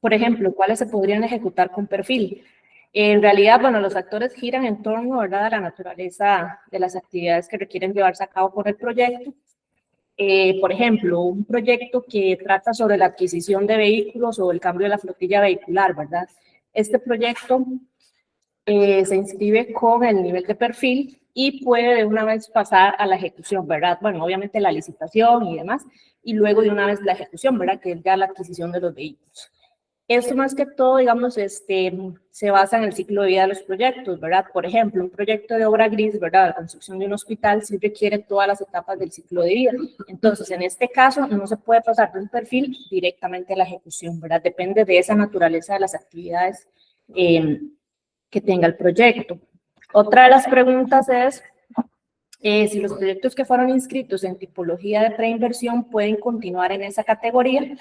Por ejemplo, ¿cuáles se podrían ejecutar con perfil? En realidad, bueno, los factores giran en torno, ¿verdad?, a la naturaleza de las actividades que requieren llevarse a cabo por el proyecto. Por ejemplo, un proyecto que trata sobre la adquisición de vehículos o el cambio de la flotilla vehicular, ¿verdad? Este proyecto se inscribe con el nivel de perfil y puede de una vez pasar a la ejecución, ¿verdad? Bueno, obviamente la licitación y demás, y luego de una vez la ejecución, ¿verdad?, que es ya la adquisición de los vehículos. Esto más que todo, digamos, se basa en el ciclo de vida de los proyectos, ¿verdad? Por ejemplo, un proyecto de obra gris, ¿verdad?, la construcción de un hospital, sí requiere todas las etapas del ciclo de vida. Entonces, en este caso, no se puede pasar de un perfil directamente a la ejecución, ¿verdad? Depende de esa naturaleza de las actividades que tenga el proyecto. Otra de las preguntas es si los proyectos que fueron inscritos en tipología de preinversión pueden continuar en esa categoría.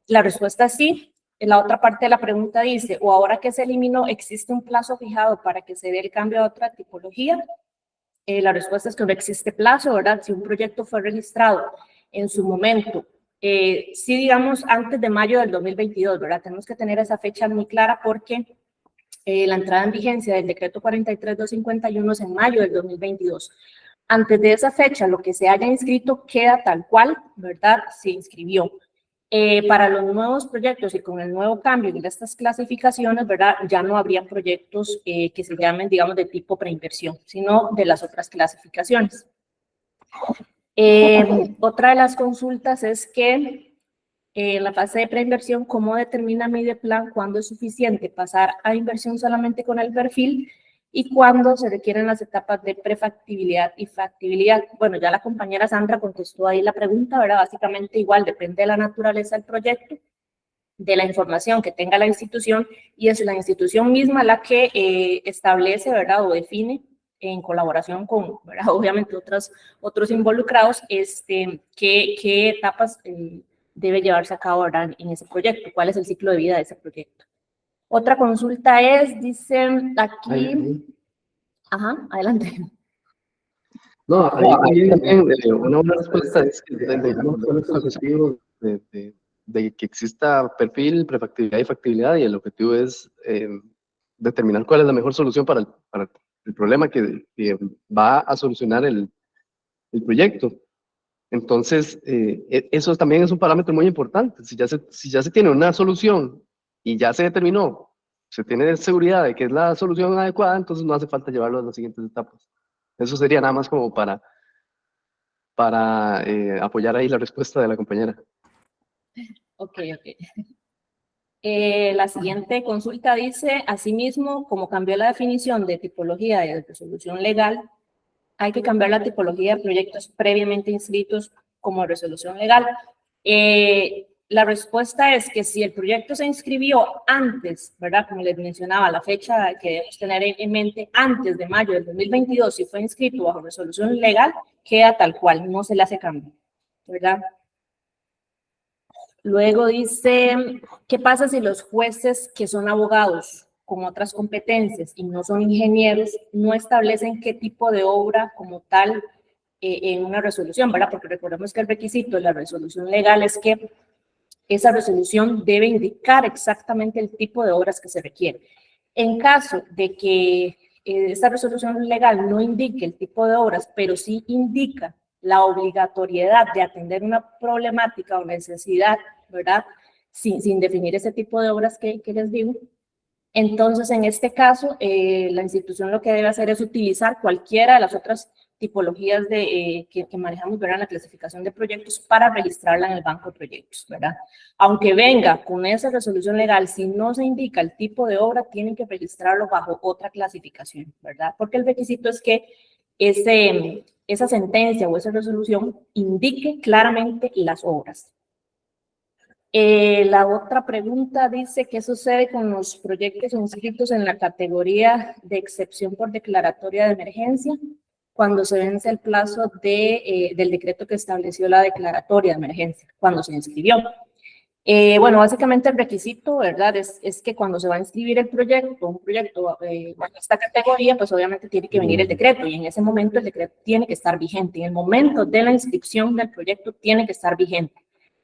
La respuesta es sí. La otra parte de la pregunta dice, o ahora que se eliminó, ¿existe un plazo fijado para que se dé el cambio a otra tipología? La respuesta es que no existe plazo, ¿verdad? Si un proyecto fue registrado en su momento, sí, digamos, antes de mayo del 2022, ¿verdad? Tenemos que tener esa fecha muy clara porque la entrada en vigencia del decreto 43.251 es en mayo del 2022. Antes de esa fecha, lo que se haya inscrito queda tal cual, ¿verdad? Se inscribió. Para los nuevos proyectos y con el nuevo cambio de estas clasificaciones, ¿verdad?, ya no habría proyectos que se llamen, digamos, de tipo preinversión, sino de las otras clasificaciones. Otra de las consultas es que en la fase de preinversión, ¿cómo determina Mideplan cuándo es suficiente pasar a inversión solamente con el perfil y cuándo se requieren las etapas de prefactibilidad y factibilidad? Bueno, ya la compañera Sandra contestó ahí la pregunta, ¿verdad? Básicamente igual depende de la naturaleza del proyecto, de la información que tenga la institución, y es la institución misma la que establece, ¿verdad?, o define en colaboración con, ¿verdad?, obviamente otros involucrados, qué etapas debe llevarse a cabo, ¿verdad?, en ese proyecto, cuál es el ciclo de vida de ese proyecto. Otra consulta es, dicen aquí, ajá, adelante. No, ahí también una buena respuesta es que digamos, son los objetivos de que exista perfil, prefactibilidad y factibilidad, y el objetivo es determinar cuál es la mejor solución para el problema que va a solucionar el proyecto. Entonces, eso también es un parámetro muy importante. Si ya se tiene una solución y ya se determinó, se tiene seguridad de que es la solución adecuada, entonces no hace falta llevarlo a las siguientes etapas. Eso sería nada más como para apoyar ahí la respuesta de la compañera. Ok. La siguiente consulta dice, asimismo, como cambió la definición de tipología de resolución legal, hay que cambiar la tipología de proyectos previamente inscritos como resolución legal. La respuesta es que si el proyecto se inscribió antes, ¿verdad?, como les mencionaba, la fecha que debemos tener en mente, antes de mayo del 2022, si fue inscrito bajo resolución legal, queda tal cual, no se le hace cambio, ¿verdad? Luego dice, ¿qué pasa si los jueces que son abogados con otras competencias y no son ingenieros no establecen qué tipo de obra como tal en una resolución, ¿verdad? Porque recordemos que el requisito de la resolución legal es que esa resolución debe indicar exactamente el tipo de obras que se requiere. En caso de que esa resolución legal no indique el tipo de obras, pero sí indica la obligatoriedad de atender una problemática o necesidad, ¿verdad?, sin definir ese tipo de obras que les digo, entonces en este caso la institución lo que debe hacer es utilizar cualquiera de las otras tipologías que manejamos, ¿verdad?, en la clasificación de proyectos para registrarla en el banco de proyectos, ¿verdad? Aunque venga con esa resolución legal, si no se indica el tipo de obra, tienen que registrarlo bajo otra clasificación, ¿verdad? Porque el requisito es que esa sentencia o esa resolución indique claramente las obras. La otra pregunta dice, ¿qué sucede con los proyectos inscritos en la categoría de excepción por declaratoria de emergencia cuando se vence el plazo del decreto que estableció la declaratoria de emergencia, cuando se inscribió? Bueno, básicamente el requisito, ¿verdad?, es que cuando se va a inscribir el proyecto, un proyecto bajo esta categoría, pues obviamente tiene que venir el decreto, y en ese momento el decreto tiene que estar vigente. En el momento de la inscripción del proyecto tiene que estar vigente.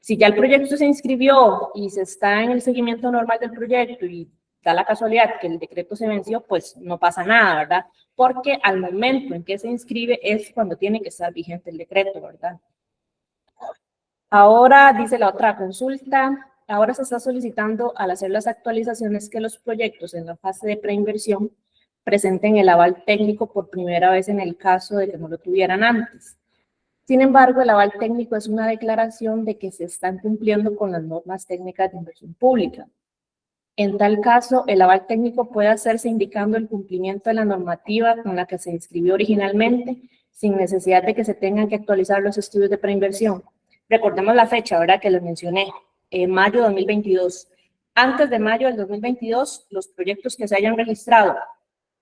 Si ya el proyecto se inscribió y se está en el seguimiento normal del proyecto y da la casualidad que el decreto se venció, pues no pasa nada, ¿verdad? Porque al momento en que se inscribe es cuando tiene que estar vigente el decreto, ¿verdad? Ahora dice la otra consulta, ahora se está solicitando al hacer las actualizaciones que los proyectos en la fase de preinversión presenten el aval técnico por primera vez en el caso de que no lo tuvieran antes. Sin embargo, el aval técnico es una declaración de que se están cumpliendo con las normas técnicas de inversión pública. En tal caso, el aval técnico puede hacerse indicando el cumplimiento de la normativa con la que se inscribió originalmente, sin necesidad de que se tengan que actualizar los estudios de preinversión. Recordemos la fecha, ¿verdad? Que les mencioné, mayo de 2022. Antes de mayo del 2022, los proyectos que se hayan registrado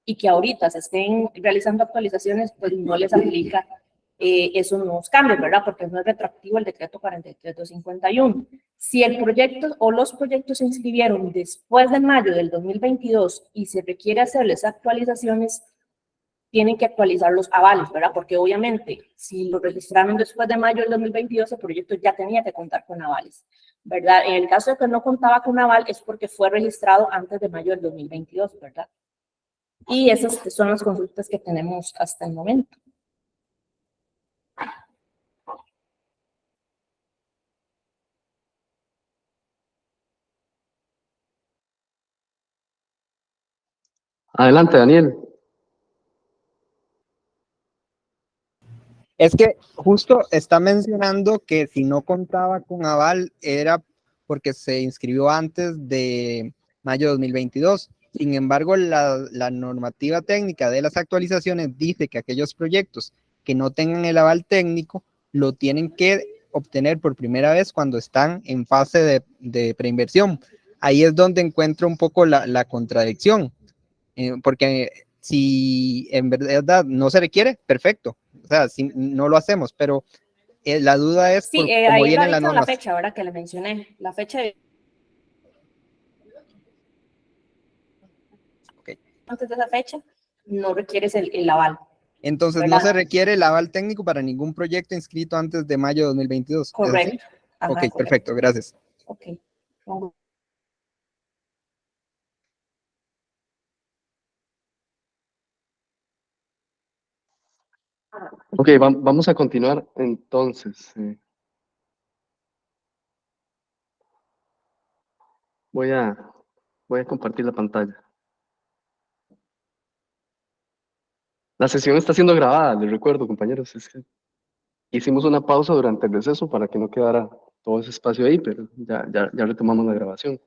y que ahorita se estén realizando actualizaciones, pues no les aplica esos nuevos cambios, ¿verdad? Porque no es retroactivo el decreto 43.251. Si el proyecto o los proyectos se inscribieron después de mayo del 2022 y se requiere hacerles actualizaciones, tienen que actualizar los avales, ¿verdad? Porque obviamente, si lo registraron después de mayo del 2022, el proyecto ya tenía que contar con avales, ¿verdad? En el caso de que no contaba con aval, es porque fue registrado antes de mayo del 2022, ¿verdad? Y esas son las consultas que tenemos hasta el momento. Adelante, Daniel. Es que justo está mencionando que si no contaba con aval era porque se inscribió antes de mayo de 2022. Sin embargo, la normativa técnica de las actualizaciones dice que aquellos proyectos que no tengan el aval técnico lo tienen que obtener por primera vez cuando están en fase de preinversión. Ahí es donde encuentro un poco la contradicción, porque si en verdad no se requiere, perfecto. O sea, si no lo hacemos, pero la duda es sí, por cómo ahí vienen las radica la normas. fecha, ahora que le mencioné, la fecha de... Okay. Antes de esa fecha, no requieres el aval. Entonces, ¿verdad? no se requiere el aval técnico para ningún proyecto inscrito antes de mayo de 2022. Correcto. Ajá, Ok, correcto. perfecto, gracias. Ok. Ok, vamos a continuar entonces. Voy a compartir la pantalla. La sesión está siendo grabada, les recuerdo, compañeros. Es que hicimos una pausa durante el receso para que no quedara todo ese espacio ahí, pero ya retomamos la grabación.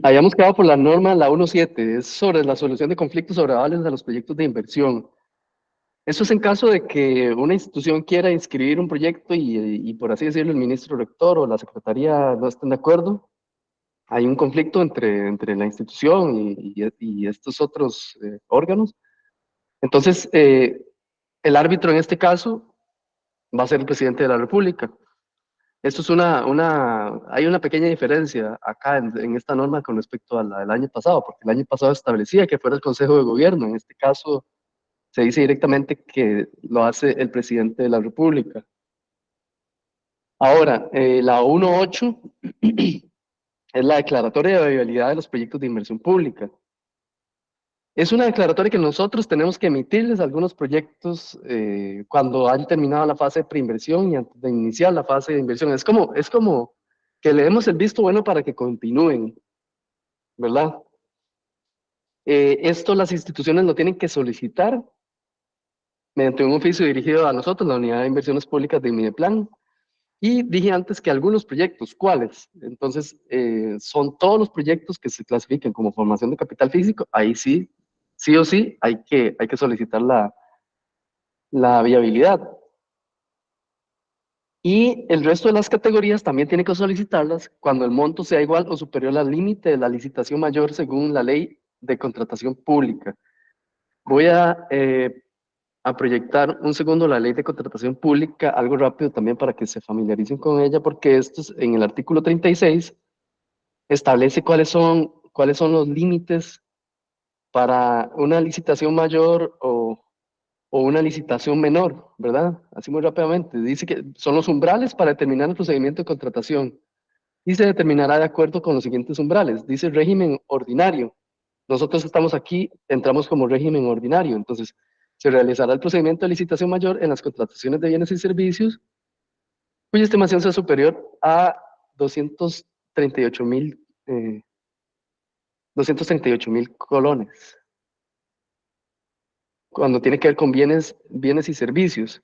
Habíamos quedado por la norma, la 1.7, es sobre la solución de conflictos sobre avales de los proyectos de inversión. Eso es en caso de que una institución quiera inscribir un proyecto y por así decirlo, el ministro rector o la secretaría no estén de acuerdo. Hay un conflicto entre la institución y estos otros órganos. Entonces, el árbitro en este caso va a ser el presidente de la República. Esto es hay una pequeña diferencia acá en esta norma con respecto a la del año pasado, porque el año pasado establecía que fuera el Consejo de Gobierno. En este caso, se dice directamente que lo hace el presidente de la República. Ahora, la 1.8 es la declaratoria de viabilidad de los proyectos de inversión pública. Es una declaratoria que nosotros tenemos que emitirles a algunos proyectos cuando han terminado la fase de preinversión y antes de iniciar la fase de inversión. Es como que le demos el visto bueno para que continúen, ¿verdad? Esto las instituciones lo tienen que solicitar mediante un oficio dirigido a nosotros, la Unidad de Inversiones Públicas de Mideplan. Y dije antes que algunos proyectos, ¿cuáles? Entonces, son todos los proyectos que se clasifiquen como formación de capital físico, ahí sí o sí, hay que solicitar la viabilidad. Y el resto de las categorías también tiene que solicitarlas cuando el monto sea igual o superior al límite de la licitación mayor según la ley de contratación pública. Voy a proyectar un segundo la ley de contratación pública, algo rápido también para que se familiaricen con ella, porque esto es, en el artículo 36 establece cuáles son los límites para una licitación mayor o una licitación menor, ¿verdad? Así muy rápidamente. Dice que son los umbrales para determinar el procedimiento de contratación y se determinará de acuerdo con los siguientes umbrales. Dice régimen ordinario. Nosotros estamos aquí, entramos como régimen ordinario. Entonces, se realizará el procedimiento de licitación mayor en las contrataciones de bienes y servicios cuya estimación sea superior a 238.000 colones, cuando tiene que ver con bienes y servicios.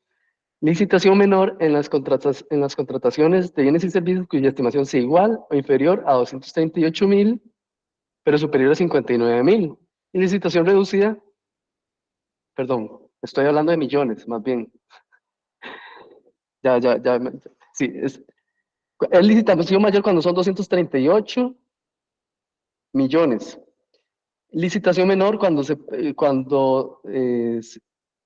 Licitación menor en las contrataciones de bienes y servicios cuya estimación sea igual o inferior a 238.000, pero superior a 59.000. Y licitación reducida, perdón, estoy hablando de millones, más bien. Sí, es licitación mayor cuando son 238 millones. Licitación menor cuando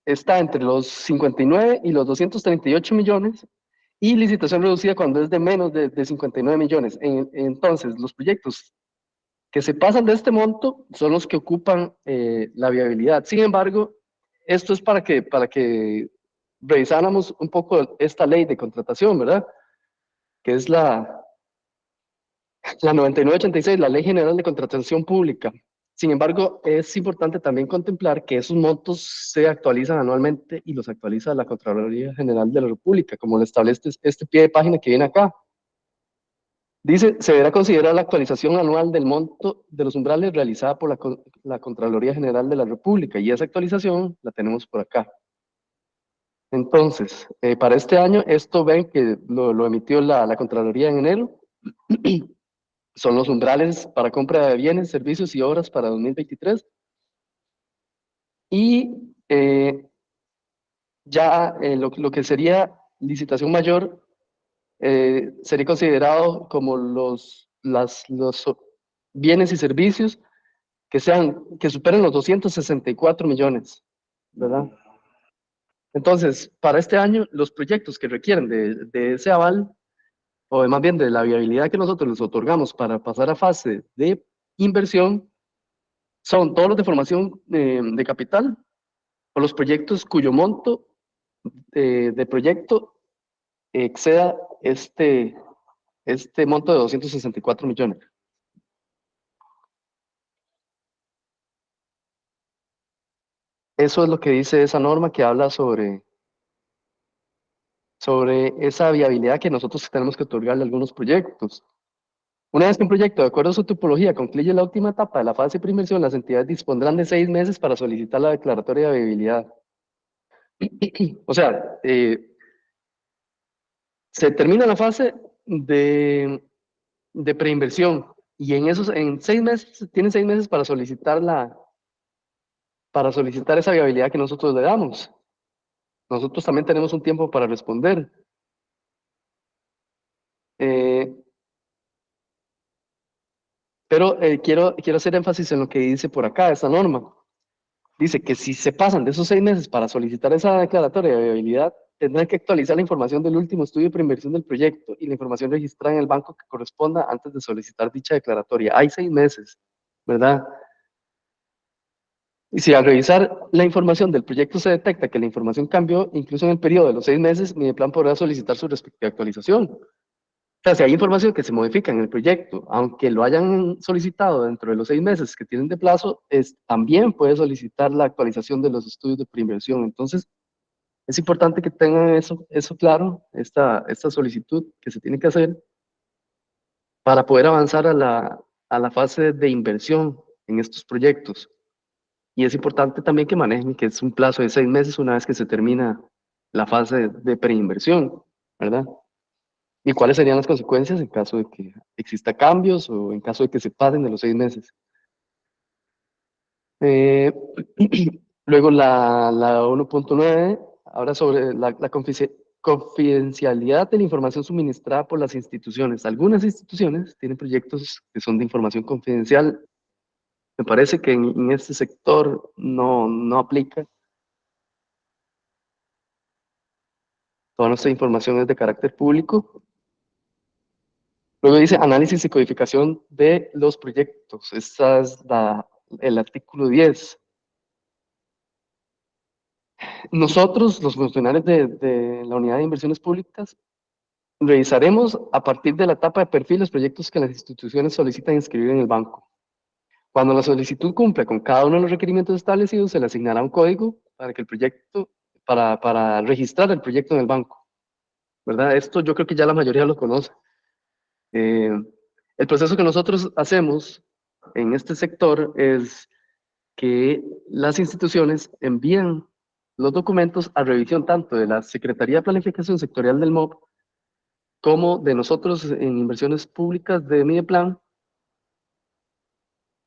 está entre los 59 y los 238 millones. Y licitación reducida cuando es de menos de 59 millones. Entonces, los proyectos que se pasan de este monto son los que ocupan la viabilidad. Sin embargo, esto es para que revisáramos un poco esta ley de contratación, ¿verdad? Que es la 9986, la Ley General de Contratación Pública. Sin embargo, es importante también contemplar que esos montos se actualizan anualmente y los actualiza la Contraloría General de la República, como lo establece este pie de página que viene acá. Dice, se deberá considerar la actualización anual del monto de los umbrales realizada por la Contraloría General de la República, y esa actualización la tenemos por acá. Entonces, para este año, esto ven que lo emitió la Contraloría en enero. Son los umbrales para compra de bienes, servicios y obras para 2023. Y ya lo que sería licitación mayor sería considerado como los bienes y servicios que superen los 264 millones, ¿verdad? Entonces, para este año, los proyectos que requieren de ese aval, o más bien de la viabilidad que nosotros les otorgamos para pasar a fase de inversión, son todos los de formación de capital o los proyectos cuyo monto de proyecto exceda este monto de 264 millones. Eso es lo que dice esa norma que habla sobre esa viabilidad que nosotros tenemos que otorgarle a algunos proyectos. Una vez que un proyecto, de acuerdo a su tipología, concluye la última etapa de la fase de preinversión, las entidades dispondrán de 6 meses para solicitar la declaratoria de viabilidad. O sea, se termina la fase de preinversión y en 6 meses, tienen 6 meses para solicitar esa viabilidad que nosotros le damos. Nosotros también tenemos un tiempo para responder. Pero quiero hacer énfasis en lo que dice por acá, esa norma. Dice que si se pasan de esos 6 meses para solicitar esa declaratoria de viabilidad, tendrán que actualizar la información del último estudio de preinversión del proyecto y la información registrada en el banco que corresponda antes de solicitar dicha declaratoria. Hay 6 meses, ¿verdad? Y si al revisar la información del proyecto se detecta que la información cambió, incluso en el periodo de los 6 meses, Mideplan podrá solicitar su respectiva actualización. O sea, si hay información que se modifica en el proyecto, aunque lo hayan solicitado dentro de los 6 meses que tienen de plazo, también puede solicitar la actualización de los estudios de preinversión. Entonces, es importante que tengan eso claro, esta solicitud que se tiene que hacer para poder avanzar a la fase de inversión en estos proyectos. Y es importante también que manejen que es un plazo de 6 meses una vez que se termina la fase de preinversión, ¿verdad? ¿Y cuáles serían las consecuencias en caso de que exista cambios o en caso de que se pasen de los 6 meses? Eh, Luego la 1.9 habla sobre la confidencialidad de la información suministrada por las instituciones. Algunas instituciones tienen proyectos que son de información confidencial. Me parece que en este sector no aplica. Toda nuestra información es de carácter público. Luego dice análisis y codificación de los proyectos. Este es el artículo 10. Nosotros, los funcionarios de la Unidad de Inversiones Públicas, revisaremos a partir de la etapa de perfil los proyectos que las instituciones solicitan inscribir en el banco. Cuando la solicitud cumple con cada uno de los requerimientos establecidos, se le asignará un código para que el proyecto, para registrar el proyecto en el banco, ¿verdad? Esto yo creo que ya la mayoría lo conoce. El proceso que nosotros hacemos en este sector es que las instituciones envían los documentos a revisión tanto de la Secretaría de Planificación Sectorial del MOB como de nosotros en inversiones públicas de Mideplan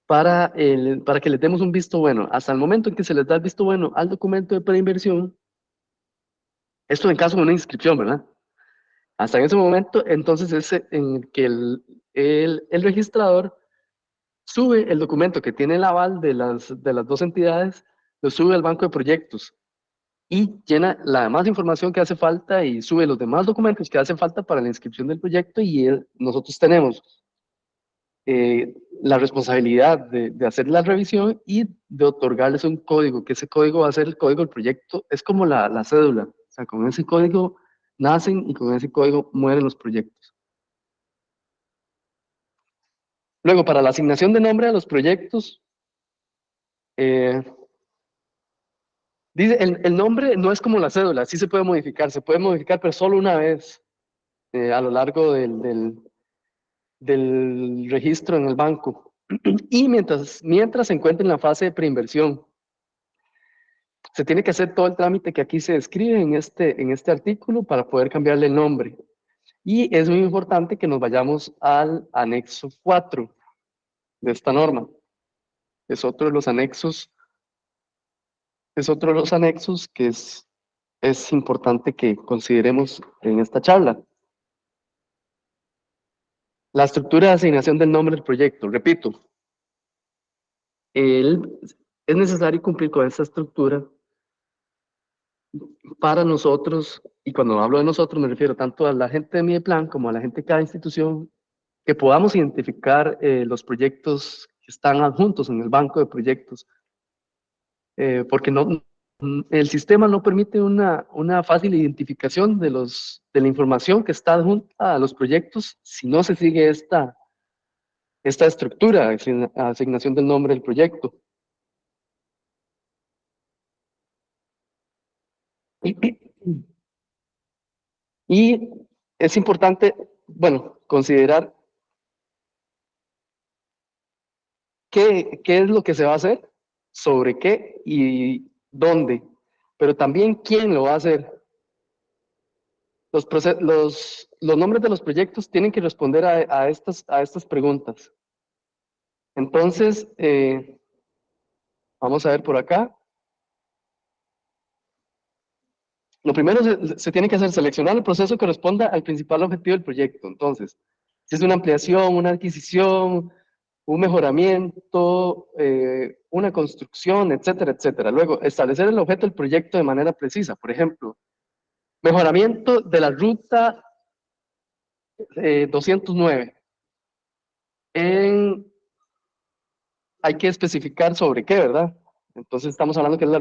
para que les demos un visto bueno. Hasta el momento en que se les da el visto bueno al documento de preinversión, esto en caso de una inscripción, ¿verdad? Hasta en ese momento, entonces es en el que el registrador sube el documento que tiene el aval de las dos entidades, lo sube al banco de proyectos y llena la demás información que hace falta y sube los demás documentos que hacen falta para la inscripción del proyecto y nosotros tenemos la responsabilidad de hacer la revisión y de otorgarles un código, que ese código va a ser el código del proyecto, es como la cédula, o sea, con ese código nacen y con ese código mueren los proyectos. Luego, para la asignación de nombre a los proyectos, dice, el nombre no es como la cédula, sí se puede modificar, pero solo una vez a lo largo del registro en el banco. Y mientras se encuentra en la fase de preinversión, se tiene que hacer todo el trámite que aquí se describe en este artículo para poder cambiarle el nombre. Y es muy importante que nos vayamos al anexo 4 de esta norma. Es otro de los anexos que es importante que consideremos en esta charla. La estructura de asignación del nombre del proyecto. Repito, es necesario cumplir con esta estructura para nosotros, y cuando hablo de nosotros me refiero tanto a la gente de Mideplan como a la gente de cada institución, que podamos identificar los proyectos que están adjuntos en el banco de proyectos, porque el sistema no permite una fácil identificación de la información que está adjunta a los proyectos si no se sigue esta estructura de asignación del nombre del proyecto. Y es importante, bueno, considerar qué es lo que se va a hacer, sobre qué y dónde, pero también quién lo va a hacer. Los nombres de los proyectos tienen que responder a estas preguntas. Entonces, vamos a ver por acá. Lo primero se tiene que hacer seleccionar el proceso que responda al principal objetivo del proyecto. Entonces, si es una ampliación, una adquisición, un mejoramiento, una construcción, etcétera, etcétera. Luego, establecer el objeto del proyecto de manera precisa. Por ejemplo, mejoramiento de la ruta 209. Hay que especificar sobre qué, ¿verdad? Entonces estamos hablando que es la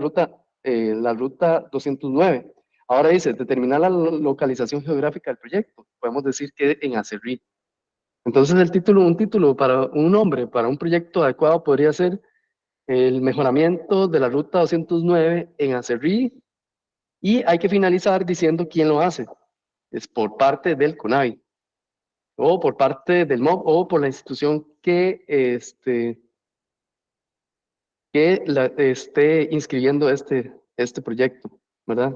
ruta 209. Ahora dice, determinar la localización geográfica del proyecto. Podemos decir que en Acerrí. Entonces un título para un nombre, para un proyecto adecuado podría ser el mejoramiento de la ruta 209 en Acerrí, y hay que finalizar diciendo quién lo hace. Es por parte del CONAVI, o por parte del MOB, o por la institución que esté inscribiendo este proyecto, ¿verdad?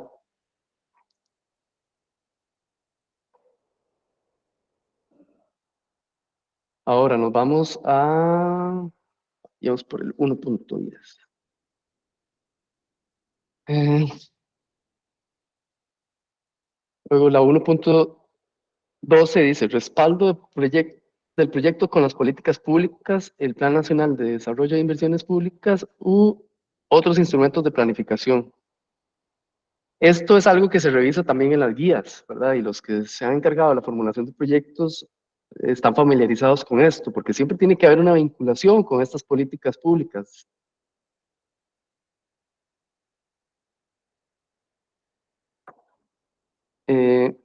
Ahora nos vamos por el 1.10. Luego la 1.12 dice, respaldo del proyecto con las políticas públicas, el Plan Nacional de Desarrollo de Inversiones Públicas u otros instrumentos de planificación. Esto es algo que se revisa también en las guías, ¿verdad? Y los que se han encargado de la formulación de proyectos están familiarizados con esto, porque siempre tiene que haber una vinculación con estas políticas públicas. Eh,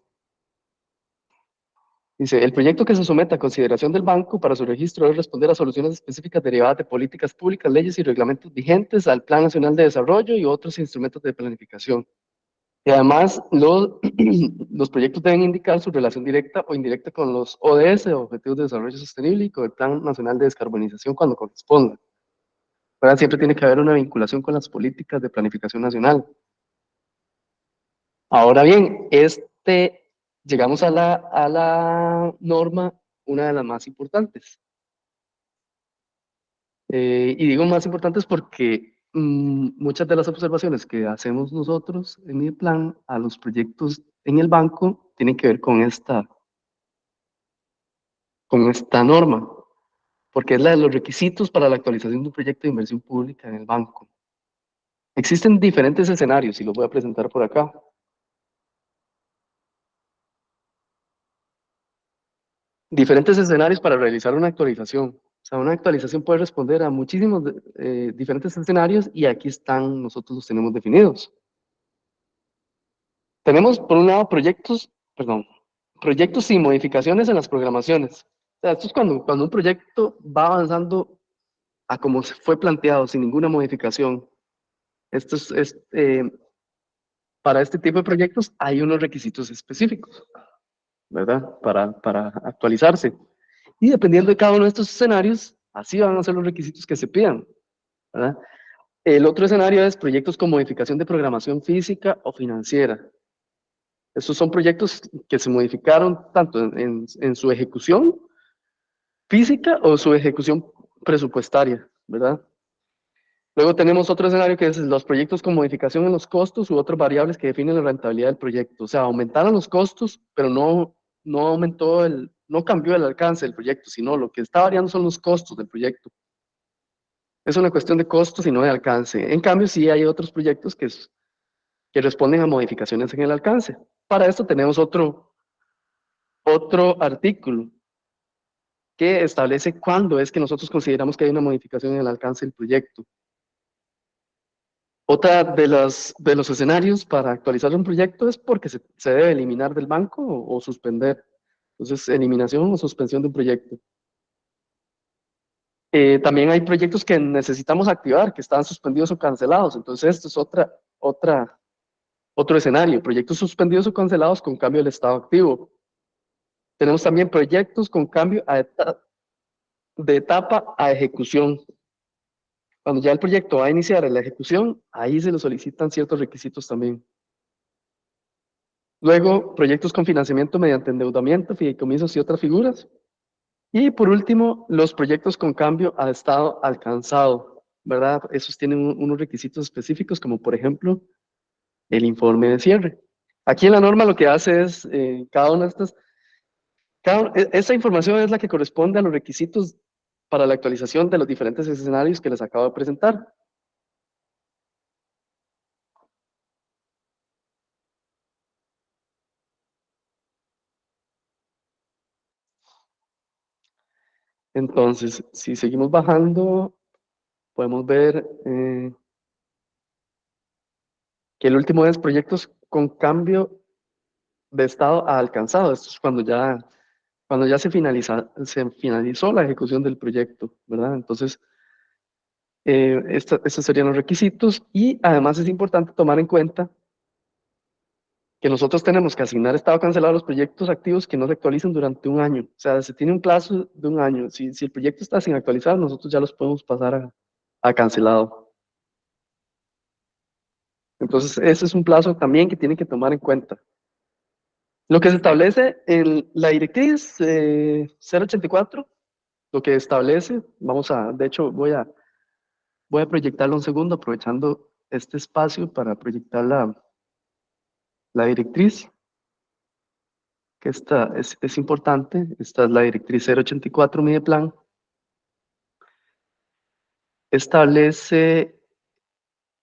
Dice, el proyecto que se someta a consideración del banco para su registro debe responder a soluciones específicas derivadas de políticas públicas, leyes y reglamentos vigentes, al Plan Nacional de Desarrollo y otros instrumentos de planificación. Y además, los proyectos deben indicar su relación directa o indirecta con los ODS, Objetivos de Desarrollo Sostenible, y con el Plan Nacional de Descarbonización cuando corresponda. Pero siempre tiene que haber una vinculación con las políticas de planificación nacional. Ahora bien, llegamos a la norma, una de las más importantes. Y digo más importantes porque muchas de las observaciones que hacemos nosotros en el plan a los proyectos en el banco tienen que ver con esta norma, porque es la de los requisitos para la actualización de un proyecto de inversión pública en el banco. Existen diferentes escenarios y los voy a presentar por acá. Diferentes escenarios para realizar una actualización. O sea, una actualización puede responder a muchísimos diferentes escenarios y aquí están, nosotros los tenemos definidos. Tenemos, por un lado, proyectos sin modificaciones en las programaciones. O sea, esto es cuando un proyecto va avanzando a como se fue planteado, sin ninguna modificación. Esto para este tipo de proyectos hay unos requisitos específicos, ¿verdad? Para actualizarse. Y dependiendo de cada uno de estos escenarios, así van a ser los requisitos que se pidan, ¿verdad? El otro escenario es proyectos con modificación de programación física o financiera. Estos son proyectos que se modificaron tanto en su ejecución física o su ejecución presupuestaria, ¿verdad? Luego tenemos otro escenario que es los proyectos con modificación en los costos u otras variables que definen la rentabilidad del proyecto. O sea, aumentaron los costos, pero no cambió el alcance del proyecto, sino lo que está variando son los costos del proyecto. Es una cuestión de costos y no de alcance. En cambio, sí hay otros proyectos que responden a modificaciones en el alcance. Para esto tenemos otro artículo que establece cuándo es que nosotros consideramos que hay una modificación en el alcance del proyecto. Otra de los escenarios para actualizar un proyecto es porque se debe eliminar del banco o suspender. Entonces, eliminación o suspensión de un proyecto. También hay proyectos que necesitamos activar, que están suspendidos o cancelados. Entonces, esto es otro escenario. Proyectos suspendidos o cancelados con cambio del estado activo. Tenemos también proyectos con cambio de etapa a ejecución. Cuando ya el proyecto va a iniciar la ejecución, ahí se le solicitan ciertos requisitos también. Luego, proyectos con financiamiento mediante endeudamiento, fideicomisos y otras figuras. Y por último, los proyectos con cambio a estado alcanzado, ¿verdad? Esos tienen unos requisitos específicos, como por ejemplo el informe de cierre. Aquí en la norma lo que hace es, cada una de estas, esta información es la que corresponde a los requisitos para la actualización de los diferentes escenarios que les acabo de presentar. Entonces, si seguimos bajando, podemos ver que el último es proyectos con cambio de estado a alcanzado. Esto es cuando ya se finalizó la ejecución del proyecto, ¿verdad? Entonces, estos serían los requisitos y además es importante tomar en cuenta que nosotros tenemos que asignar estado cancelado a los proyectos activos que no se actualicen durante un año. O sea, se tiene un plazo de un año. Si el proyecto está sin actualizar, nosotros ya los podemos pasar a cancelado. Entonces, ese es un plazo también que tienen que tomar en cuenta. Lo que se establece en la directriz 084, lo que establece, de hecho, voy a proyectarlo un segundo, aprovechando este espacio para proyectar la directriz, que esta es importante. Esta es la directriz 084 Mideplan. Establece,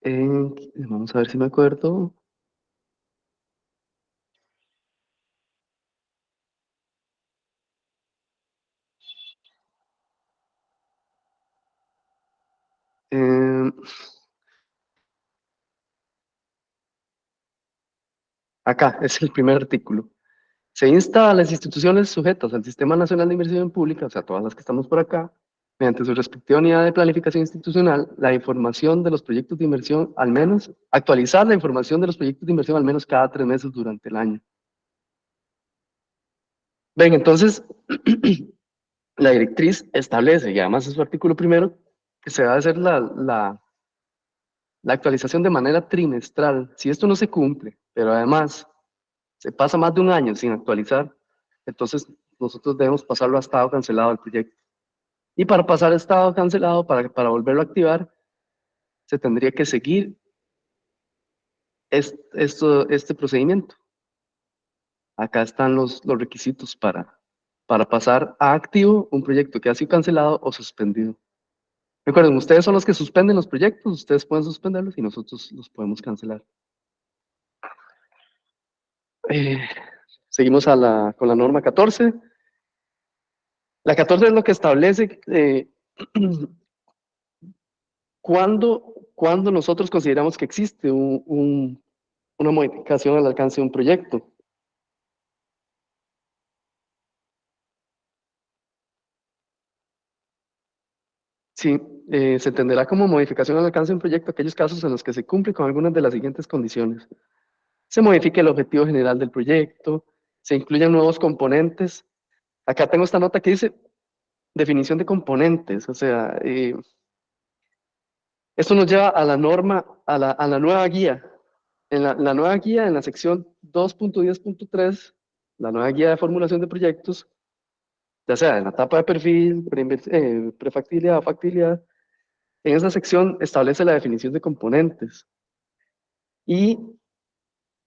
vamos a ver si me acuerdo. Eh, Acá es el primer artículo. Se insta a las instituciones sujetas al Sistema Nacional de Inversión Pública, o sea, todas las que estamos por acá, mediante su respectiva unidad de planificación institucional, la información de los proyectos de inversión, al menos, actualizar la información de los proyectos de inversión al menos cada 3 meses durante el año. Ven, entonces, la directriz establece, y además es su artículo primero, que se va a hacer la actualización de manera trimestral. Si esto no se cumple, pero además se pasa más de un año sin actualizar, entonces nosotros debemos pasarlo a estado cancelado el proyecto. Y para pasar a estado cancelado, para volverlo a activar, se tendría que seguir este procedimiento. Acá están los requisitos para pasar a activo un proyecto que ha sido cancelado o suspendido. Recuerden, ustedes son los que suspenden los proyectos, ustedes pueden suspenderlos y nosotros los podemos cancelar. Eh, seguimos con la norma 14. La 14 es lo que establece cuándo nosotros consideramos que existe una modificación al alcance de un proyecto. Sí, se entenderá como modificación al alcance de un proyecto aquellos casos en los que se cumple con algunas de las siguientes condiciones. Se modifique el objetivo general del proyecto, se incluyen nuevos componentes. Acá tengo esta nota que dice definición de componentes, o sea, esto nos lleva a la norma, a la nueva guía. En la nueva guía, en la sección 2.10.3, la nueva guía de formulación de proyectos, ya sea en la etapa de perfil, prefactibilidad o factibilidad, en esa sección establece la definición de componentes. Y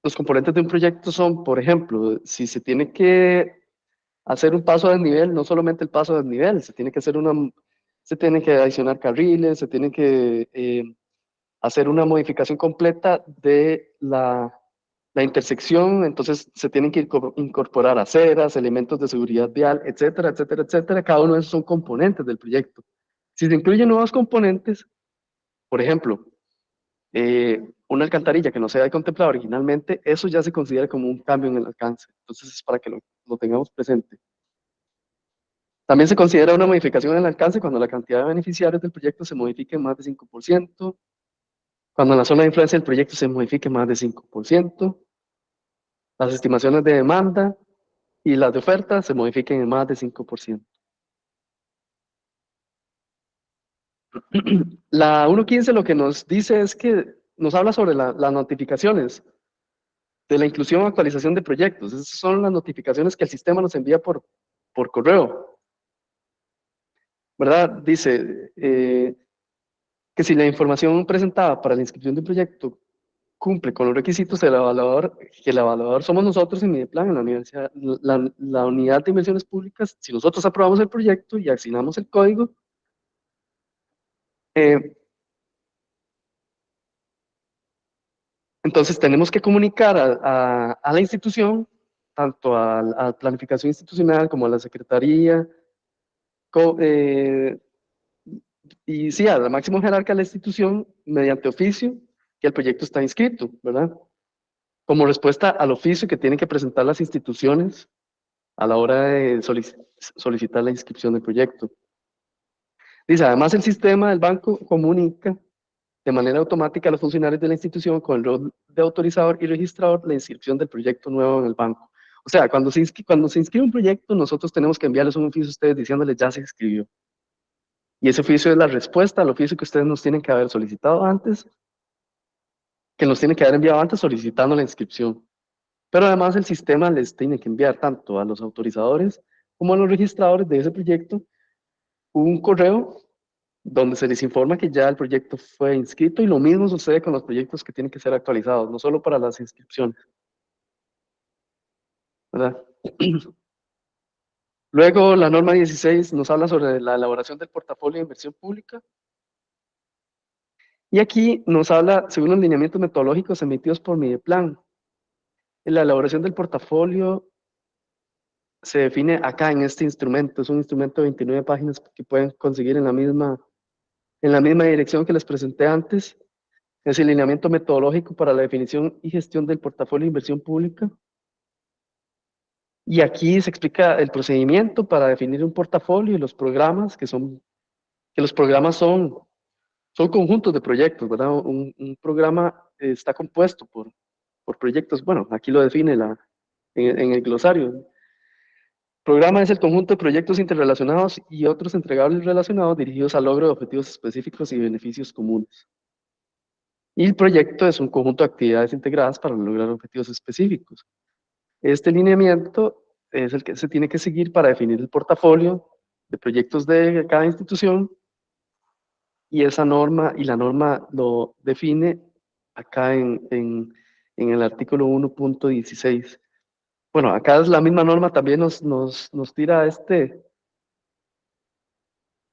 los componentes de un proyecto son, por ejemplo, si se tiene que hacer un paso a desnivel, no solamente el paso a desnivel, se tiene que adicionar carriles, se tiene que hacer una modificación completa de la intersección, entonces se tienen que incorporar aceras, elementos de seguridad vial, etcétera, etcétera, etcétera. Cada uno de esos son componentes del proyecto. Si se incluyen nuevos componentes, por ejemplo, una alcantarilla que no se había contemplado originalmente, eso ya se considera como un cambio en el alcance. Entonces es para que lo tengamos presente. También se considera una modificación en el alcance cuando la cantidad de beneficiarios del proyecto se modifique en más de 5%, cuando la zona de influencia del proyecto se modifique más de 5%, las estimaciones de demanda y las de oferta se modifiquen en más de 5%. La 1.15 lo que nos dice es que nos habla sobre las notificaciones de la inclusión o actualización de proyectos. Esas son las notificaciones que el sistema nos envía por correo. ¿Verdad? Dice que si la información presentada para la inscripción de un proyecto cumple con los requisitos del evaluador, que el evaluador somos nosotros en Mideplan, en la universidad, la unidad de inversiones públicas, si nosotros aprobamos el proyecto y asignamos el código, entonces tenemos que comunicar a la institución, tanto a planificación institucional como a la secretaría, y sí, a la máxima jerarca de la institución, mediante oficio, que el proyecto está inscrito, ¿verdad? Como respuesta al oficio que tienen que presentar las instituciones a la hora de solicitar la inscripción del proyecto. Dice, además el sistema del banco comunica de manera automática a los funcionarios de la institución con el rol de autorizador y registrador la inscripción del proyecto nuevo en el banco. O sea, cuando se inscribe un proyecto, nosotros tenemos que enviarles un oficio a ustedes diciéndoles ya se inscribió. Y ese oficio es la respuesta al oficio que ustedes nos tienen que haber solicitado antes, que nos tienen que haber enviado antes solicitando la inscripción. Pero además el sistema les tiene que enviar tanto a los autorizadores como a los registradores de ese proyecto un correo donde se les informa que ya el proyecto fue inscrito, y lo mismo sucede con los proyectos que tienen que ser actualizados, no solo para las inscripciones, ¿verdad? Luego, la norma 16 nos habla sobre la elaboración del portafolio de inversión pública, y aquí nos habla, según los lineamientos metodológicos emitidos por Mideplan, la elaboración del portafolio se define acá en este instrumento. Es un instrumento de 29 páginas que pueden conseguir en la misma dirección que les presenté antes. Es el lineamiento metodológico para la definición y gestión del portafolio de inversión pública. Y aquí se explica el procedimiento para definir un portafolio y los programas, que los programas son conjuntos de proyectos, ¿verdad? Un programa está compuesto por proyectos, bueno, aquí lo define en el glosario. Programa es el conjunto de proyectos interrelacionados y otros entregables relacionados dirigidos al logro de objetivos específicos y beneficios comunes. Y el proyecto es un conjunto de actividades integradas para lograr objetivos específicos. Este lineamiento es el que se tiene que seguir para definir el portafolio de proyectos de cada institución, y esa norma, y la norma lo define acá en el artículo 1.16. Bueno, acá es la misma norma, también nos tira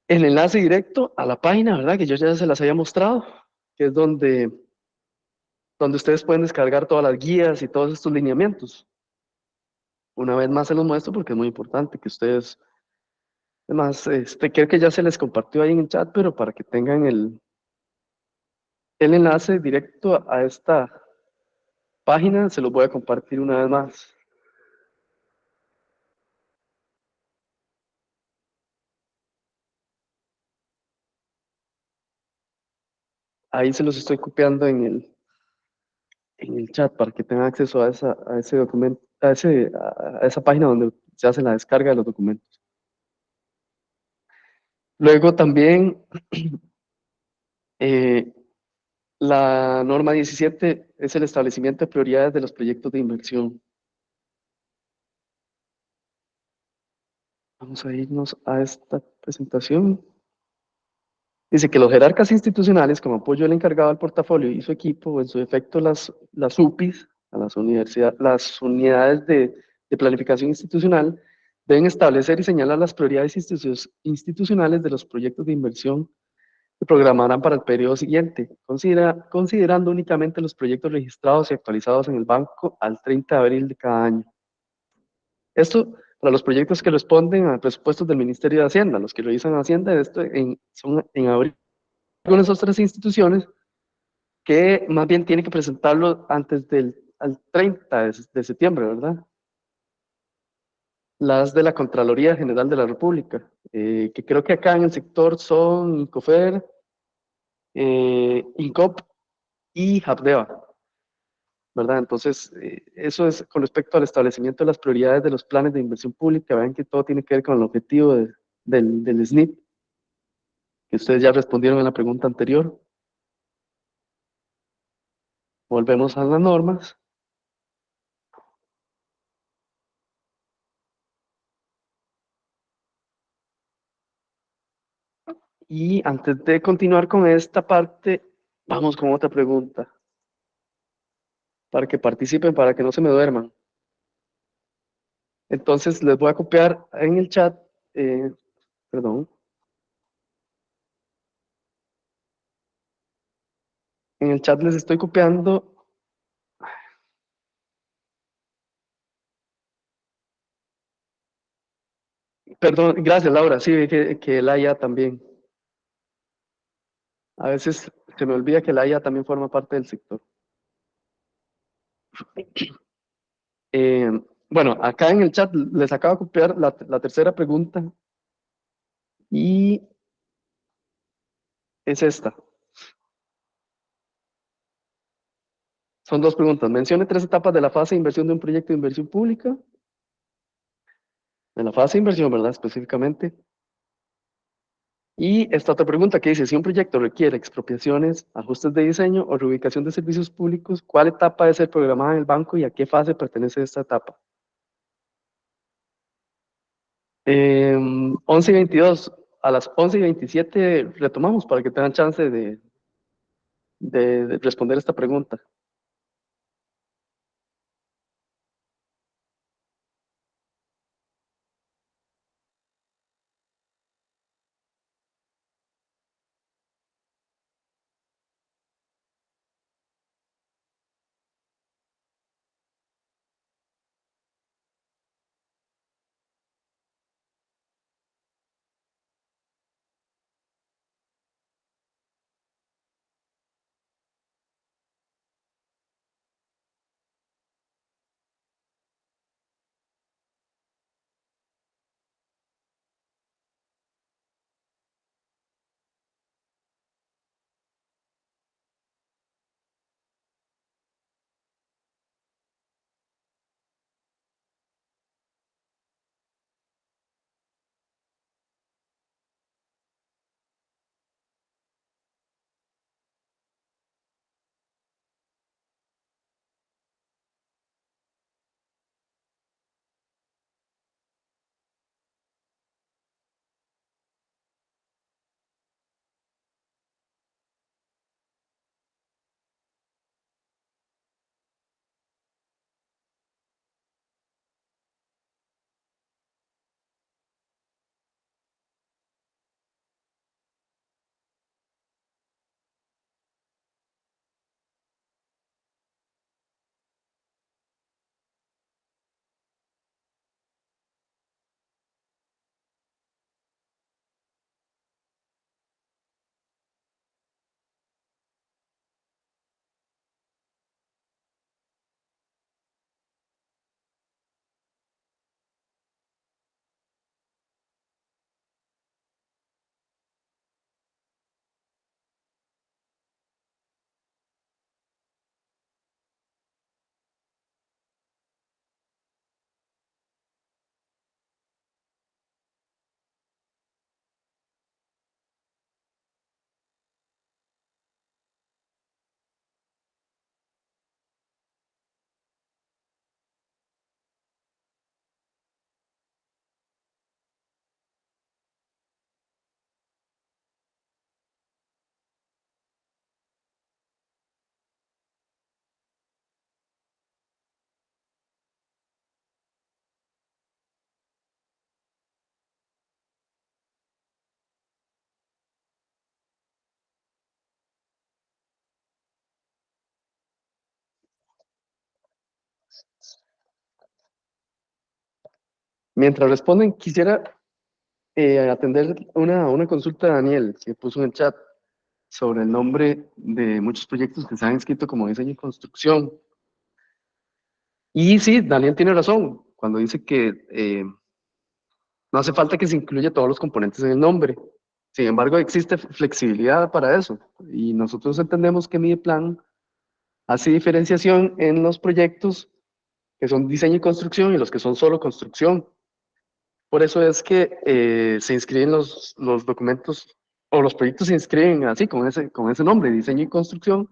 el enlace directo a la página, ¿verdad? Que yo ya se las había mostrado, que es donde ustedes pueden descargar todas las guías y todos estos lineamientos. Una vez más se los muestro porque es muy importante que ustedes, además, creo que ya se les compartió ahí en el chat, pero para que tengan el enlace directo a esta página, se los voy a compartir una vez más. Ahí se los estoy copiando en el chat para que tengan acceso a ese documento, a esa página donde se hace la descarga de los documentos. Luego también eh, la norma 17 es el establecimiento de prioridades de los proyectos de inversión. Vamos a irnos a esta presentación. Dice que los jerarcas institucionales, como apoyo del encargado del portafolio y su equipo, o en su defecto las UPIs, a las unidades de planificación institucional, deben establecer y señalar las prioridades institucionales de los proyectos de inversión que programarán para el periodo siguiente, considerando únicamente los proyectos registrados y actualizados en el banco al 30 de abril de cada año. Esto para los proyectos que responden a presupuestos del Ministerio de Hacienda. Los que revisan Hacienda son en abril. Con esas tres instituciones que más bien tienen que presentarlo antes al 30 de septiembre, ¿verdad? Las de la Contraloría General de la República, que creo que acá en el sector son INCOFER, INCOP y HAPDEVA, ¿verdad? Entonces, eso es con respecto al establecimiento de las prioridades de los planes de inversión pública. Vean que todo tiene que ver con el objetivo del SNIP, que ustedes ya respondieron en la pregunta anterior. Volvemos a las normas. Y antes de continuar con esta parte, vamos con otra pregunta, para que participen, para que no se me duerman. Entonces, les voy a copiar en el chat, perdón, en el chat les estoy copiando, perdón, gracias Laura, sí, vi que la IA también. A veces se me olvida que la IA también forma parte del sector. Eh, bueno, acá en el chat les acabo de copiar la tercera pregunta y es esta. Son dos preguntas. Mencione tres etapas de la fase de inversión de un proyecto de inversión pública. En la fase de inversión, ¿verdad? Específicamente. Y esta otra pregunta que dice, si un proyecto requiere expropiaciones, ajustes de diseño o reubicación de servicios públicos, ¿cuál etapa debe ser programada en el banco y a qué fase pertenece esta etapa? 11:22, a las 11:27 retomamos para que tengan chance de responder esta pregunta. Mientras responden, quisiera atender una consulta de Daniel, que puso en el chat sobre el nombre de muchos proyectos que se han inscrito como diseño y construcción. Y sí, Daniel tiene razón cuando dice que no hace falta que se incluya todos los componentes en el nombre. Sin embargo, existe flexibilidad para eso. Y nosotros entendemos que Mideplan hace diferenciación en los proyectos que son diseño y construcción y los que son solo construcción. Por eso es que se inscriben los documentos o los proyectos se inscriben así, con ese nombre, diseño y construcción,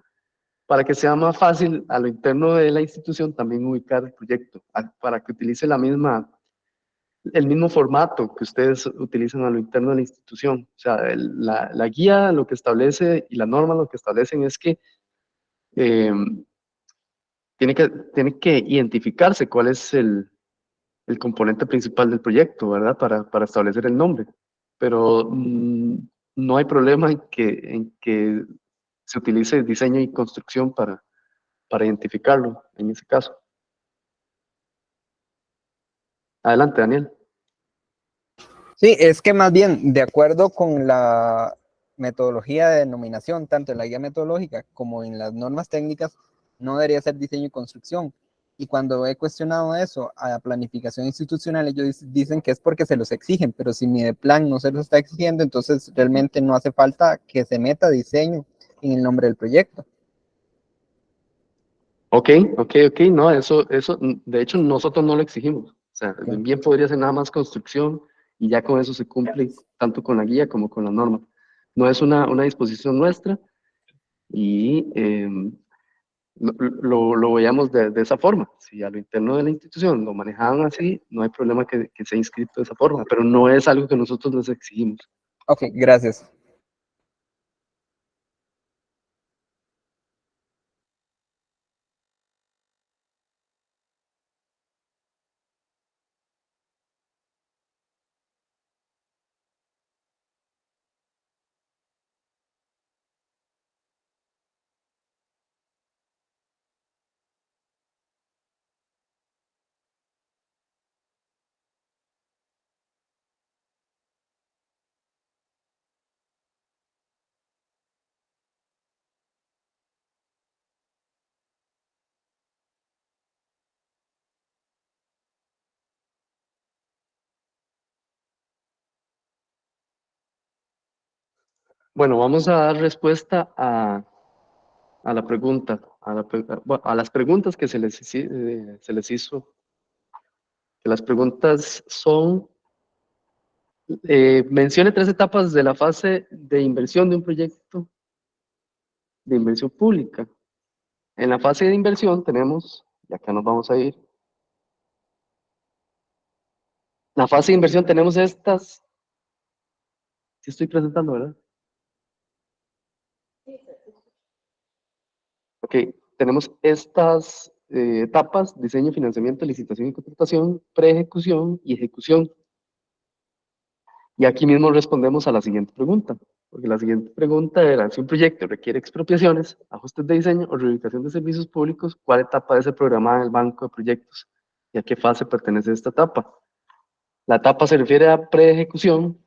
para que sea más fácil a lo interno de la institución también ubicar el proyecto, para que utilice el mismo formato que ustedes utilizan a lo interno de la institución. O sea, la guía lo que establece y la norma lo que establecen es que eh, tiene que identificarse cuál es el componente principal del proyecto, ¿verdad? Para establecer el nombre. Pero no hay problema en que se utilice diseño y construcción para identificarlo en ese caso. Adelante, Daniel. Sí, es que más bien, de acuerdo con la metodología de denominación, tanto en la guía metodológica como en las normas técnicas, no debería ser diseño y construcción. Y cuando he cuestionado eso a la planificación institucional, ellos dicen que es porque se los exigen, pero si mi plan no se los está exigiendo, entonces realmente no hace falta que se meta diseño en el nombre del proyecto. Ok, no, eso, de hecho, nosotros no lo exigimos. O sea, bien podría ser nada más construcción y ya con eso se cumple tanto con la guía como con la norma. No es una disposición nuestra y lo veíamos de esa forma. Si a lo interno de la institución lo manejaban así, no hay problema que sea inscrito de esa forma, pero no es algo que nosotros les exigimos. Ok, gracias. Bueno, vamos a dar respuesta a la pregunta, a las preguntas que se les hizo. Que las preguntas son, mencione 3 etapas de la fase de inversión de un proyecto de inversión pública. En la fase de inversión tenemos, y acá nos vamos a ir, la fase de inversión tenemos estas, si estoy presentando, ¿verdad? Ok, tenemos estas etapas: diseño, financiamiento, licitación y contratación, pre-ejecución y ejecución. Y aquí mismo respondemos a la siguiente pregunta, porque la siguiente pregunta era: si un proyecto requiere expropiaciones, ajustes de diseño o reubicación de servicios públicos, ¿cuál etapa debe ser programada en el banco de proyectos? ¿Y a qué fase pertenece esta etapa? La etapa se refiere a pre-ejecución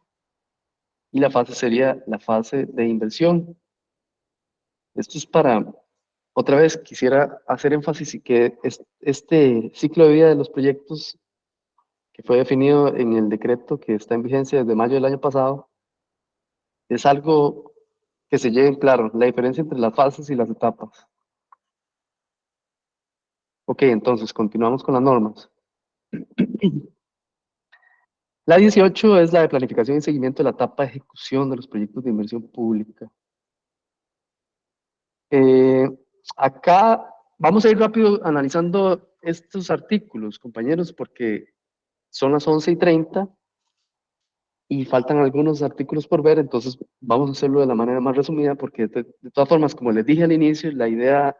y la fase sería la fase de inversión. Esto es para, otra vez, quisiera hacer énfasis y que este ciclo de vida de los proyectos que fue definido en el decreto que está en vigencia desde mayo del año pasado, es algo que se lleve claro, la diferencia entre las fases y las etapas. Ok, entonces continuamos con las normas. La 18 es la de planificación y seguimiento de la etapa de ejecución de los proyectos de inversión pública. Acá vamos a ir rápido analizando estos artículos, compañeros, porque son las 11:30 y faltan algunos artículos por ver, entonces vamos a hacerlo de la manera más resumida, porque de todas formas, como les dije al inicio, la idea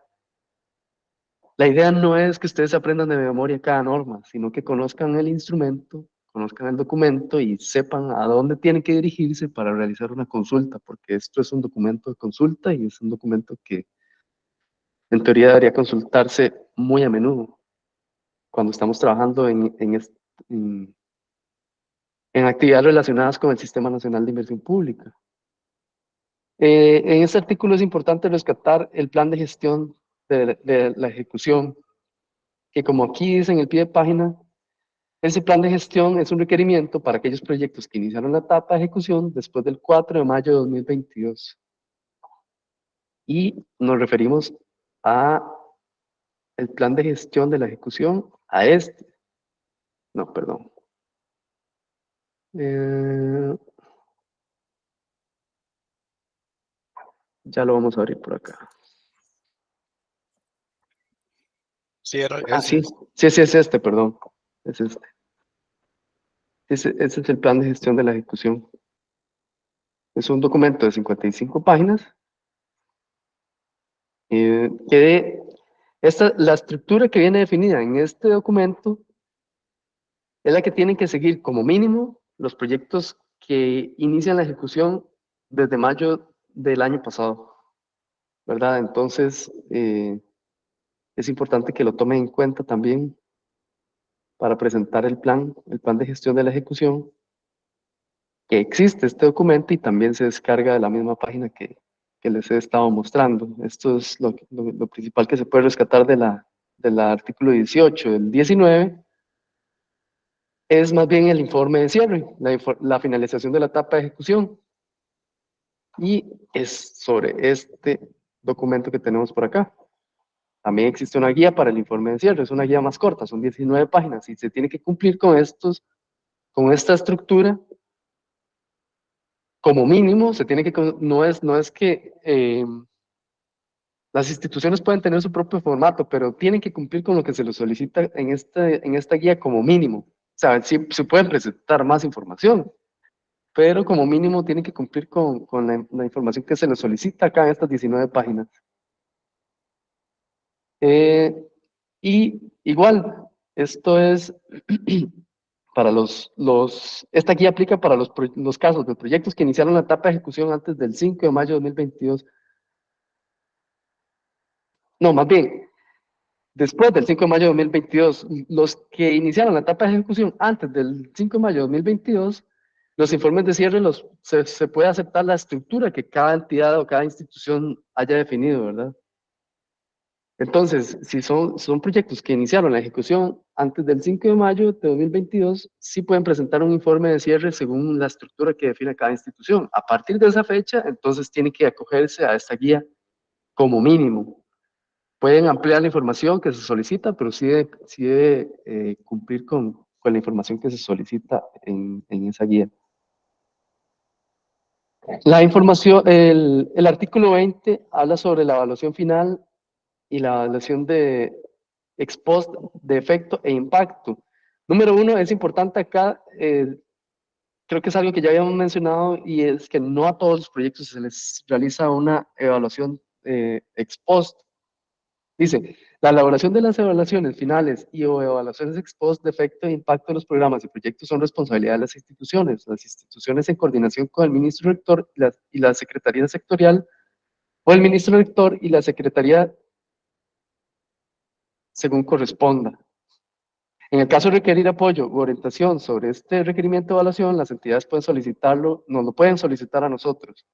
no es que ustedes aprendan de memoria cada norma, sino que conozcan el instrumento, conozcan el documento y sepan a dónde tienen que dirigirse para realizar una consulta, porque esto es un documento de consulta y es un documento que en teoría debería consultarse muy a menudo. cuando estamos trabajando en actividades relacionadas con el Sistema Nacional de Inversión Pública. En este artículo es importante rescatar el plan de gestión de la ejecución, que como aquí dice en el pie de página, ese plan de gestión es un requerimiento para aquellos proyectos que iniciaron la etapa de ejecución después del 4 de mayo de 2022. Y nos referimos a el plan de gestión de la ejecución, a este. No, perdón. Ya lo vamos a abrir por acá. Sí, era Sí, ese. sí, es este, perdón. Es este. Ese es el plan de gestión de la ejecución. Es un documento de 55 páginas. La estructura que viene definida en este documento es la que tienen que seguir como mínimo los proyectos que inician la ejecución desde mayo del año pasado, ¿verdad? Entonces, es importante que lo tomen en cuenta también para presentar el plan de gestión de la ejecución, que existe este documento y también se descarga de la misma página que les he estado mostrando. Esto es lo principal que se puede rescatar del artículo 18. El 19 es más bien el informe de cierre, la finalización de la etapa de ejecución. Y es sobre este documento que tenemos por acá. También existe una guía para el informe de cierre, es una guía más corta, son 19 páginas y se tiene que cumplir con esta estructura. Como mínimo, se tiene que, no es que las instituciones pueden tener su propio formato, pero tienen que cumplir con lo que se les solicita en esta guía como mínimo. O sea, sí se pueden presentar más información, pero como mínimo tienen que cumplir con la información que se les solicita acá en estas 19 páginas. Y igual, esto es para esta guía aplica para los casos de proyectos que iniciaron la etapa de ejecución antes del 5 de mayo de 2022. No, más bien, después del 5 de mayo de 2022, los que iniciaron la etapa de ejecución antes del 5 de mayo de 2022, los informes de cierre se puede aceptar la estructura que cada entidad o cada institución haya definido, ¿verdad? Entonces, si son proyectos que iniciaron la ejecución antes del 5 de mayo de 2022, sí pueden presentar un informe de cierre según la estructura que define cada institución. A partir de esa fecha, entonces tienen que acogerse a esta guía como mínimo. Pueden ampliar la información que se solicita, pero sí debe cumplir con la información que se solicita en esa guía. La información, el artículo 20 habla sobre la evaluación final y la evaluación de ex post de efecto e impacto. Número uno, es importante acá, creo que es algo que ya habíamos mencionado, y es que no a todos los proyectos se les realiza una evaluación ex post. Dice, la elaboración de las evaluaciones finales y o evaluaciones ex post de efecto e impacto de los programas y proyectos son responsabilidad de las instituciones. Las instituciones en coordinación con el ministro rector y la secretaría sectorial, o el ministro rector y la secretaría según corresponda. En el caso de requerir apoyo u orientación sobre este requerimiento de evaluación, las entidades pueden solicitarlo, nos lo pueden solicitar a nosotros.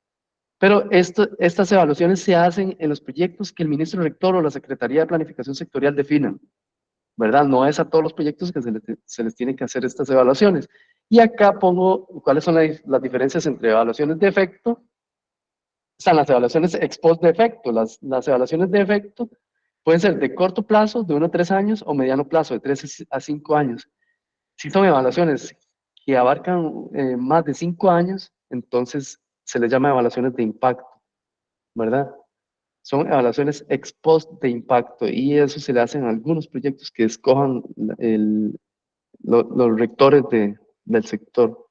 Pero estas evaluaciones se hacen en los proyectos que el ministro rector o la Secretaría de Planificación Sectorial definan, ¿verdad? No es a todos los proyectos que se les tienen que hacer estas evaluaciones. Y acá pongo cuáles son las diferencias entre evaluaciones de efecto. Están las evaluaciones ex post de efecto. Las evaluaciones de efecto pueden ser de corto plazo, de 1 a 3 años, o mediano plazo, de 3 a 5 años. Si son evaluaciones que abarcan más de 5 años, entonces se les llama evaluaciones de impacto, ¿verdad? Son evaluaciones ex post de impacto, y eso se le hacen a algunos proyectos que escojan los rectores del sector.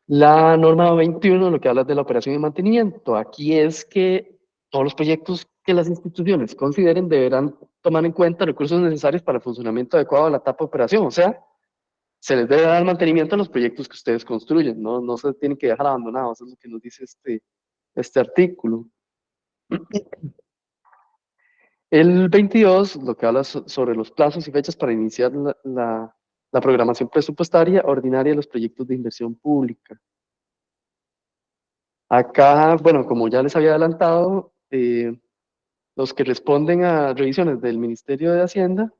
La norma 21 lo que habla de la operación y mantenimiento. Aquí es que todos los proyectos que las instituciones consideren deberán tomar en cuenta recursos necesarios para el funcionamiento adecuado de la etapa de operación. O sea, se les debe dar mantenimiento a los proyectos que ustedes construyen, no se tienen que dejar abandonados. Eso es lo que nos dice este artículo. El 22, lo que habla sobre los plazos y fechas para iniciar la programación presupuestaria ordinaria de los proyectos de inversión pública. Acá, bueno, como ya les había adelantado, los que responden a revisiones del Ministerio de Hacienda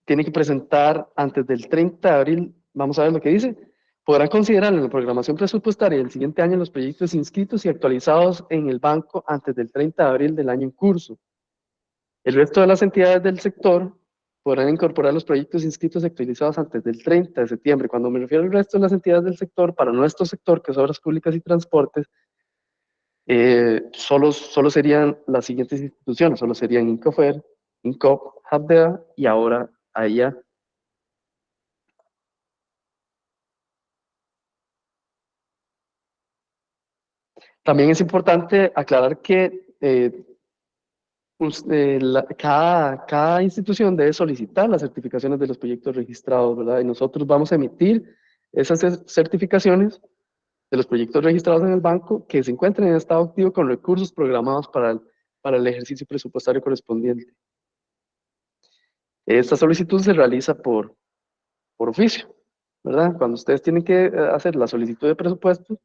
tienen que presentar antes del 30 de abril, vamos a ver lo que dice, podrán considerar en la programación presupuestaria del siguiente año los proyectos inscritos y actualizados en el banco antes del 30 de abril del año en curso. El resto de las entidades del sector podrán incorporar los proyectos inscritos y actualizados antes del 30 de septiembre. Cuando me refiero al resto de las entidades del sector, para nuestro sector, que es Obras Públicas y Transportes, solo serían las siguientes instituciones, solo serían Incofer, Incop, Habdea y ahora AIA. También es importante aclarar que cada institución debe solicitar las certificaciones de los proyectos registrados, ¿verdad? Y nosotros vamos a emitir esas certificaciones de los proyectos registrados en el banco que se encuentren en estado activo con recursos programados para el ejercicio presupuestario correspondiente. Esta solicitud se realiza por oficio, ¿verdad? Cuando ustedes tienen que hacer la solicitud de presupuesto,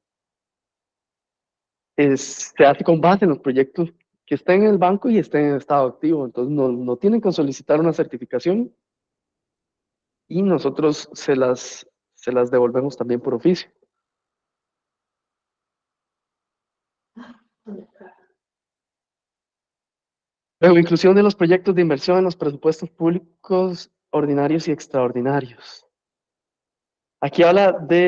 se hace con base en los proyectos que estén en el banco y estén en estado activo. Entonces, no tienen que solicitar una certificación y nosotros se las devolvemos también por oficio. Luego, inclusión de los proyectos de inversión en los presupuestos públicos ordinarios y extraordinarios. Aquí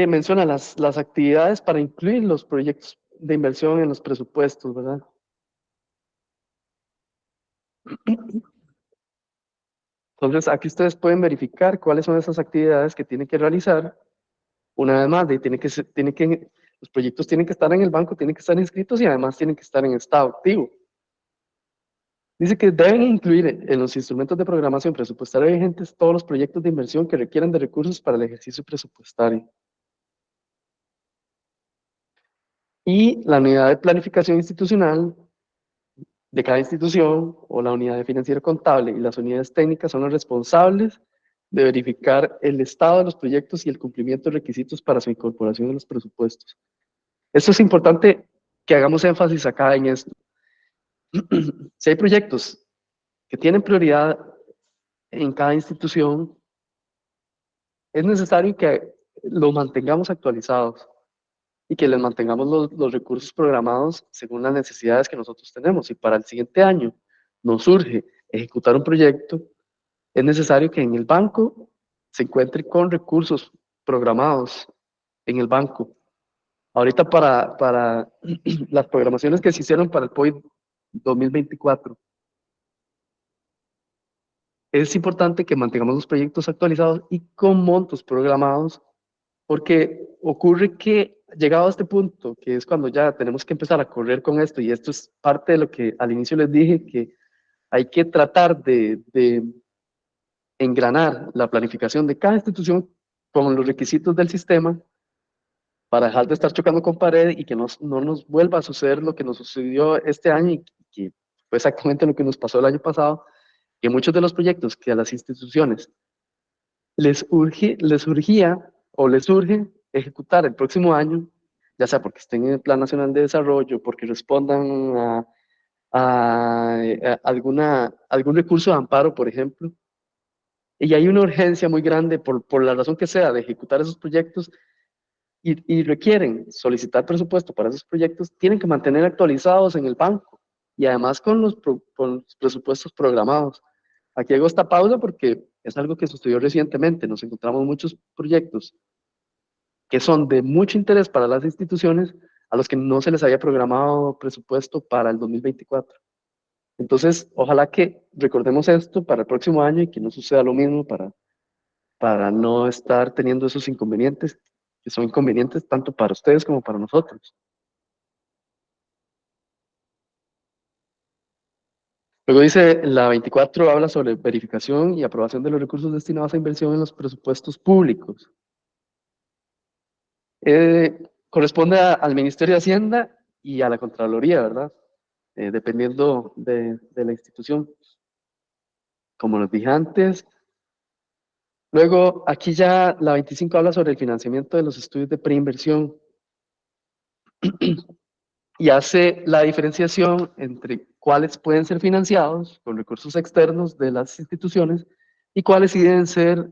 menciona las actividades para incluir los proyectos de inversión en los presupuestos, ¿verdad? Entonces, aquí ustedes pueden verificar cuáles son esas actividades que tienen que realizar. Una vez más, los proyectos tienen que estar en el banco, tienen que estar inscritos y además tienen que estar en estado activo. Dice que deben incluir en los instrumentos de programación presupuestaria vigentes todos los proyectos de inversión que requieran de recursos para el ejercicio presupuestario. Y la unidad de planificación institucional de cada institución o la unidad de financiero contable y las unidades técnicas son los responsables de verificar el estado de los proyectos y el cumplimiento de requisitos para su incorporación en los presupuestos. Esto es importante que hagamos énfasis acá en esto. Si hay proyectos que tienen prioridad en cada institución, es necesario que los mantengamos actualizados y que les mantengamos los recursos programados según las necesidades que nosotros tenemos. Si para el siguiente año nos surge ejecutar un proyecto, es necesario que en el banco se encuentre con recursos programados en el banco. Ahorita para las programaciones que se hicieron para el POI 2024, es importante que mantengamos los proyectos actualizados y con montos programados, porque ocurre que llegado a este punto, que es cuando ya tenemos que empezar a correr con esto, y esto es parte de lo que al inicio les dije, que hay que tratar de engranar la planificación de cada institución con los requisitos del sistema para dejar de estar chocando con pared y que no nos vuelva a suceder lo que nos sucedió este año y que fue exactamente lo que nos pasó el año pasado, que muchos de los proyectos que a las instituciones les urgía o les urge ejecutar el próximo año, ya sea porque estén en el Plan Nacional de Desarrollo, porque respondan a algún recurso de amparo, por ejemplo, y hay una urgencia muy grande por la razón que sea de ejecutar esos proyectos y requieren solicitar presupuesto para esos proyectos, tienen que mantener actualizados en el banco y además con los presupuestos programados. Aquí hago esta pausa porque es algo que sucedió recientemente. Nos encontramos muchos proyectos que son de mucho interés para las instituciones a los que no se les había programado presupuesto para el 2024. Entonces, ojalá que recordemos esto para el próximo año y que no suceda lo mismo para no estar teniendo esos inconvenientes, que son inconvenientes tanto para ustedes como para nosotros. Luego dice, la 24 habla sobre verificación y aprobación de los recursos destinados a inversión en los presupuestos públicos. Corresponde al Ministerio de Hacienda y a la Contraloría, ¿verdad? dependiendo de la institución. Como les dije antes. Luego, aquí ya la 25 habla sobre el financiamiento de los estudios de preinversión y hace la diferenciación entre cuáles pueden ser financiados con recursos externos de las instituciones y cuáles sí deben ser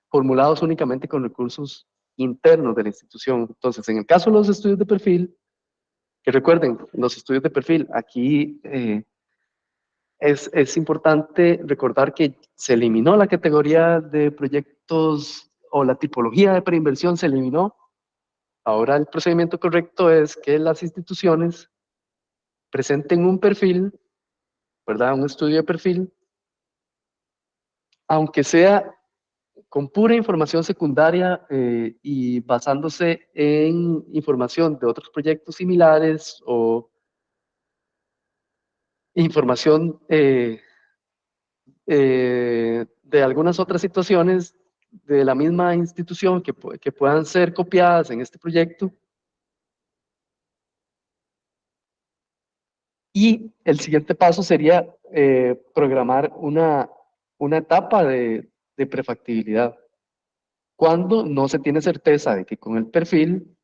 formulados únicamente con recursos internos de la institución. Entonces, en el caso de los estudios de perfil, que recuerden, los estudios de perfil, aquí es importante recordar que se eliminó la categoría de proyectos o la tipología de preinversión se eliminó. Ahora el procedimiento correcto es que las instituciones presenten un perfil, ¿verdad? Un estudio de perfil, aunque sea con pura información secundaria y basándose en información de otros proyectos similares o información de algunas otras situaciones de la misma institución que puedan ser copiadas en este proyecto. Y el siguiente paso sería programar una etapa de prefactibilidad, cuando no se tiene certeza de que con el perfil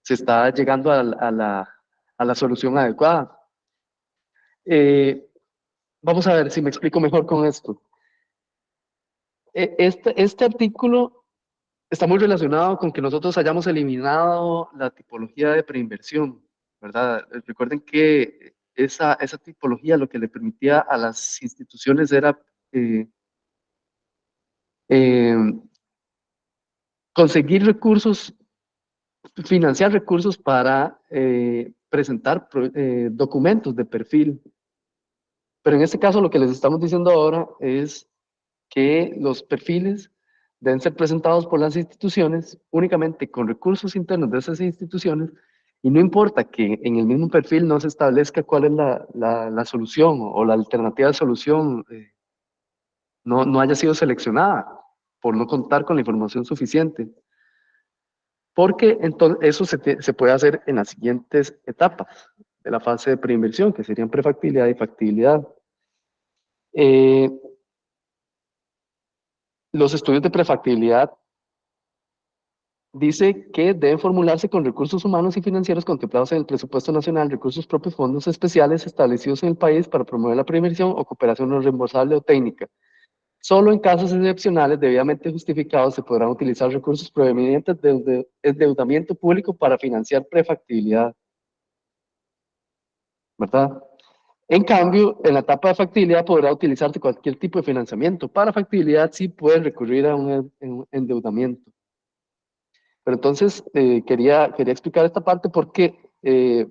se está llegando a la solución adecuada. Vamos a ver si me explico mejor con esto. Este artículo está muy relacionado con que nosotros hayamos eliminado la tipología de preinversión, ¿verdad? Recuerden que esa tipología lo que le permitía a las instituciones era eh, conseguir recursos, financiar recursos para presentar documentos de perfil. Pero en este caso lo que les estamos diciendo ahora es que los perfiles deben ser presentados por las instituciones únicamente con recursos internos de esas instituciones y no importa que en el mismo perfil no se establezca cuál es la solución o la alternativa de solución no haya sido seleccionada por no contar con la información suficiente. Porque entonces eso se puede hacer en las siguientes etapas de la fase de preinversión, que serían prefactibilidad y factibilidad. Los estudios de prefactibilidad dice que deben formularse con recursos humanos y financieros contemplados en el presupuesto nacional, recursos propios, fondos especiales establecidos en el país para promover la preinversión o cooperación no reembolsable o técnica. Solo en casos excepcionales debidamente justificados se podrán utilizar recursos provenientes de endeudamiento público para financiar prefactibilidad, ¿verdad? En cambio, en la etapa de factibilidad podrá utilizarse cualquier tipo de financiamiento. Para factibilidad sí puede recurrir a un endeudamiento. Pero entonces quería explicar esta parte porque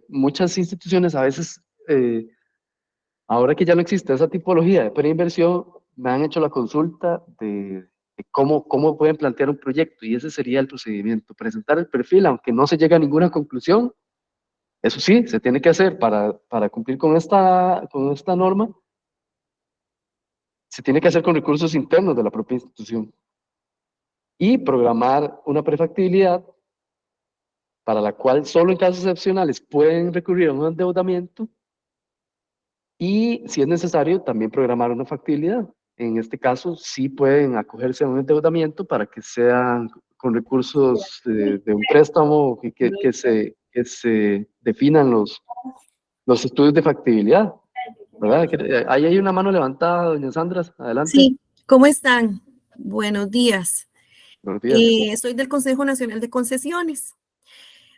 muchas instituciones a veces, ahora que ya no existe esa tipología de preinversión, me han hecho la consulta de cómo pueden plantear un proyecto y ese sería el procedimiento. Presentar el perfil, aunque no se llegue a ninguna conclusión, eso sí, se tiene que hacer para cumplir con esta norma, se tiene que hacer con recursos internos de la propia institución y programar una prefactibilidad para la cual solo en casos excepcionales pueden recurrir a un endeudamiento y, si es necesario, también programar una factibilidad. En este caso, sí pueden acogerse a un endeudamiento para que sean con recursos de un préstamo que se definan los estudios de factibilidad, ¿verdad? Ahí hay una mano levantada, doña Sandra, adelante. Sí, ¿cómo están? Buenos días. Buenos días. Soy del Consejo Nacional de Concesiones.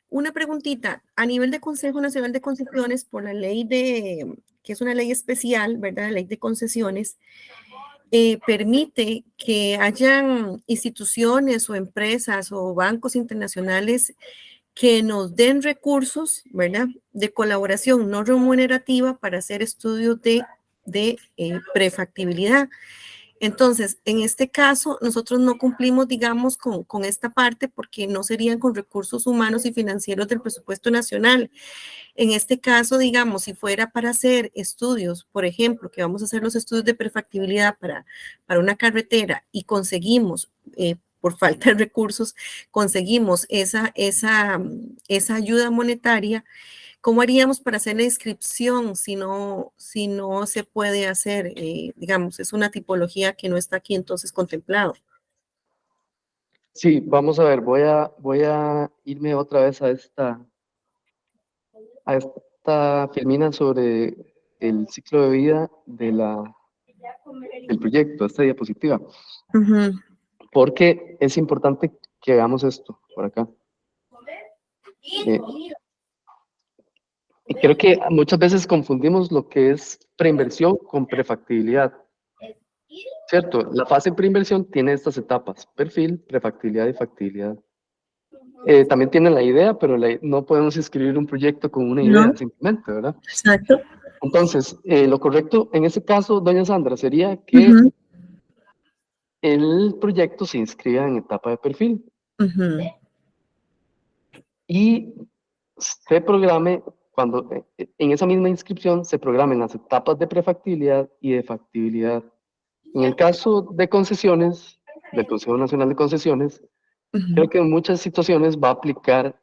Una preguntita, a nivel de Consejo Nacional de Concesiones, por la ley que es una ley especial, ¿verdad? La ley de concesiones, permite que hayan instituciones o empresas o bancos internacionales que nos den recursos, ¿verdad? De colaboración no remunerativa para hacer estudios de prefactibilidad. Entonces, en este caso, nosotros no cumplimos, digamos, con esta parte porque no serían con recursos humanos y financieros del presupuesto nacional. En este caso, digamos, si fuera para hacer estudios, por ejemplo, que vamos a hacer los estudios de prefactibilidad para una carretera y conseguimos, por falta de recursos, conseguimos esa ayuda monetaria, ¿cómo haríamos para hacer la inscripción si no se puede hacer? Digamos, es una tipología que no está aquí entonces contemplado. Sí, vamos a ver, voy a irme otra vez a esta filmina sobre el ciclo de vida del proyecto, esta diapositiva, Ujú. porque es importante que hagamos esto por acá. Y creo que muchas veces confundimos lo que es preinversión con prefactibilidad. ¿Cierto? La fase de preinversión tiene estas etapas: perfil, prefactibilidad y factibilidad. También tiene la idea, pero no podemos escribir un proyecto con una idea, No. simplemente, ¿verdad? Exacto. Entonces, lo correcto en ese caso, doña Sandra, sería que Ujú, el proyecto se inscriba en etapa de perfil ujú. y se programe, en esa misma inscripción se programen las etapas de prefactibilidad y de factibilidad. En el caso de concesiones, del Consejo Nacional de Concesiones, Ujú. creo que en muchas situaciones va a aplicar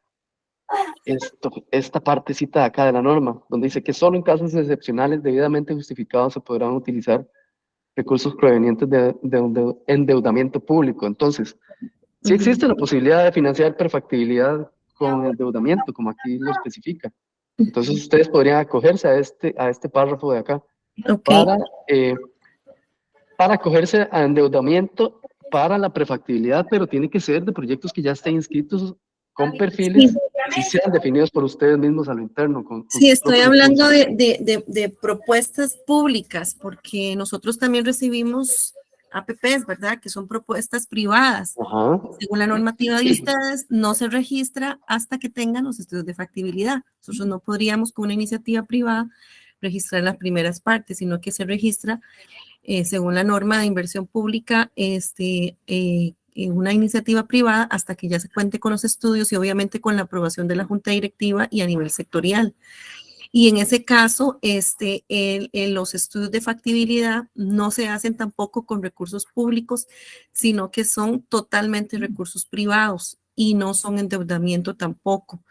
esta partecita de acá de la norma, donde dice que solo en casos excepcionales debidamente justificados se podrán utilizar recursos provenientes de endeudamiento público. Entonces, sí Ujú. existe la posibilidad de financiar prefactibilidad con endeudamiento, como aquí lo especifica. Entonces, ustedes podrían acogerse a este párrafo de acá Ok. para acogerse a endeudamiento para la prefactibilidad, pero tiene que ser de proyectos que ya estén inscritos con perfiles, Sí, si sean definidos por ustedes mismos a lo interno, con sí, sus estoy propios hablando recursos. de propuestas públicas, porque nosotros también recibimos APPs, ¿verdad? Que son propuestas privadas. Ajá. Según la normativa de Sí. ustedes, no se registra hasta que tengan los estudios de factibilidad. Nosotros no podríamos con una iniciativa privada registrar las primeras partes, sino que se registra según la norma de inversión pública, una iniciativa privada hasta que ya se cuente con los estudios y obviamente con la aprobación de la junta directiva y a nivel sectorial. Y en ese caso, los estudios de factibilidad no se hacen tampoco con recursos públicos, sino que son totalmente recursos privados y no son endeudamiento tampoco.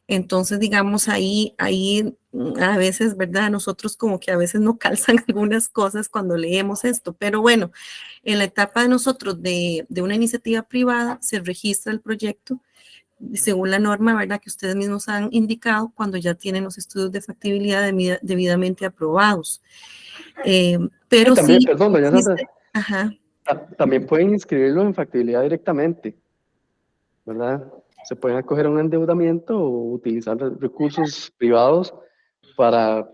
Entonces, digamos, ahí a veces, ¿verdad? Nosotros como que a veces no calzan algunas cosas cuando leemos esto, pero bueno, en la etapa de nosotros de una iniciativa privada se registra el proyecto según la norma, ¿verdad? Que ustedes mismos han indicado cuando ya tienen los estudios de factibilidad debidamente aprobados. Pero También, sí, perdón, doña Sandra, ajá. también pueden inscribirlo en factibilidad directamente, ¿verdad? Se pueden acoger a un endeudamiento o utilizar recursos privados para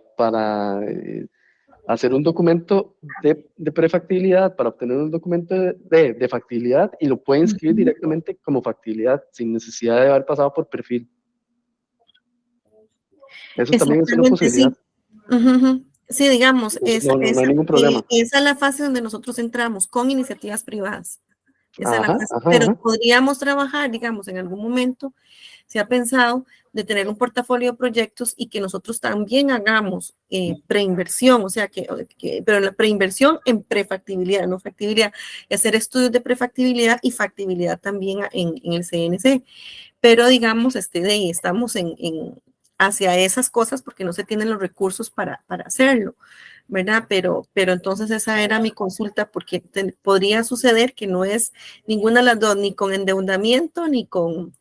hacer un documento de prefactibilidad, para obtener un documento de factibilidad, y lo pueden inscribir directamente como factibilidad sin necesidad de haber pasado por perfil. Eso también es una Exactamente, posibilidad. sí. Ujú. Sí, digamos, No hay ningún problema. esa es la fase donde nosotros entramos con iniciativas privadas. Esa es la Ajá, fase. ajá, Pero ajá. podríamos trabajar, digamos, en algún momento se ha pensado de tener un portafolio de proyectos y que nosotros también hagamos preinversión, o sea, pero la preinversión en prefactibilidad, no factibilidad, y hacer estudios de prefactibilidad y factibilidad también en el CNC. Pero digamos, estamos hacia esas cosas porque no se tienen los recursos para hacerlo, ¿verdad? Pero entonces esa era mi consulta porque podría suceder que no es ninguna de las dos, ni con endeudamiento ni con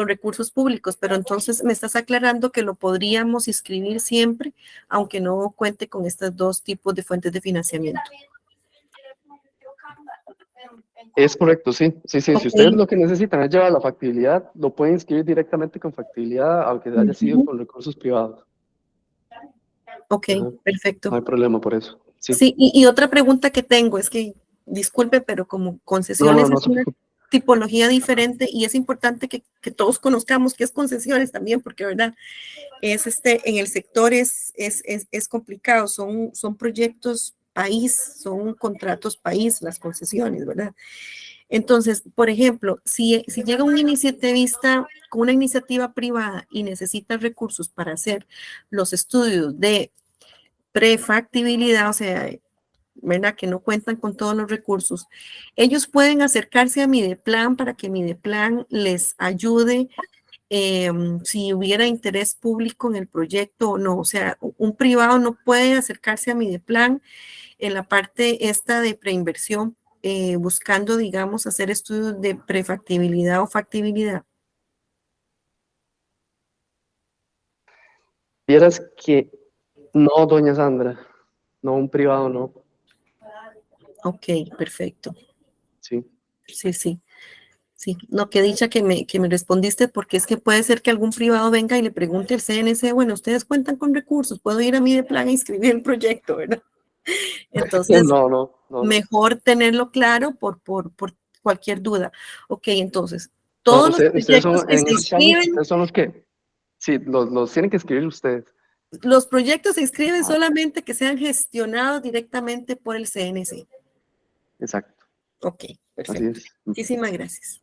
recursos públicos, pero entonces me estás aclarando que lo podríamos inscribir siempre, aunque no cuente con estos dos tipos de fuentes de financiamiento. Es correcto, sí. Sí, sí. Okay. Si ustedes lo que necesitan es llevar la factibilidad, lo pueden inscribir directamente con factibilidad, aunque haya sido con recursos privados. Ok, Ajá. perfecto. No hay problema por eso. Sí, Sí, y otra pregunta que tengo es que, disculpe, pero como concesiones no es se una preocupe. tipología diferente y es importante que todos conozcamos qué es concesiones también, porque, ¿verdad? En el sector es complicado, son proyectos país, son contratos país, las concesiones, ¿verdad? Entonces, por ejemplo, si llega un iniciativista con una iniciativa privada y necesita recursos para hacer los estudios de prefactibilidad, o sea, ¿verdad? Que no cuentan con todos los recursos, ellos pueden acercarse a Mideplan para que Mideplan les ayude si hubiera interés público en el proyecto o no. O sea, un privado no puede acercarse a Mideplan en la parte esta de preinversión, buscando, digamos, hacer estudios de prefactibilidad o factibilidad. Vieras que no, doña Sandra, no, un privado no. Ok, perfecto. Sí. Sí, sí. Sí, no, qué dicha que me respondiste, porque es que puede ser que algún privado venga y le pregunte al CNC, bueno, ustedes cuentan con recursos, puedo ir a Mideplan a inscribir el proyecto, ¿verdad? Entonces, No, no, no, no. mejor tenerlo claro por cualquier duda. Ok, entonces, No, todos los ustedes proyectos son, que en se esos casos, inscriben, ustedes son los que, sí, los tienen que escribir ustedes. los proyectos se inscriben solamente que sean gestionados directamente por el CNC. Exacto, Ok, así perfecto. es. Muchísimas gracias.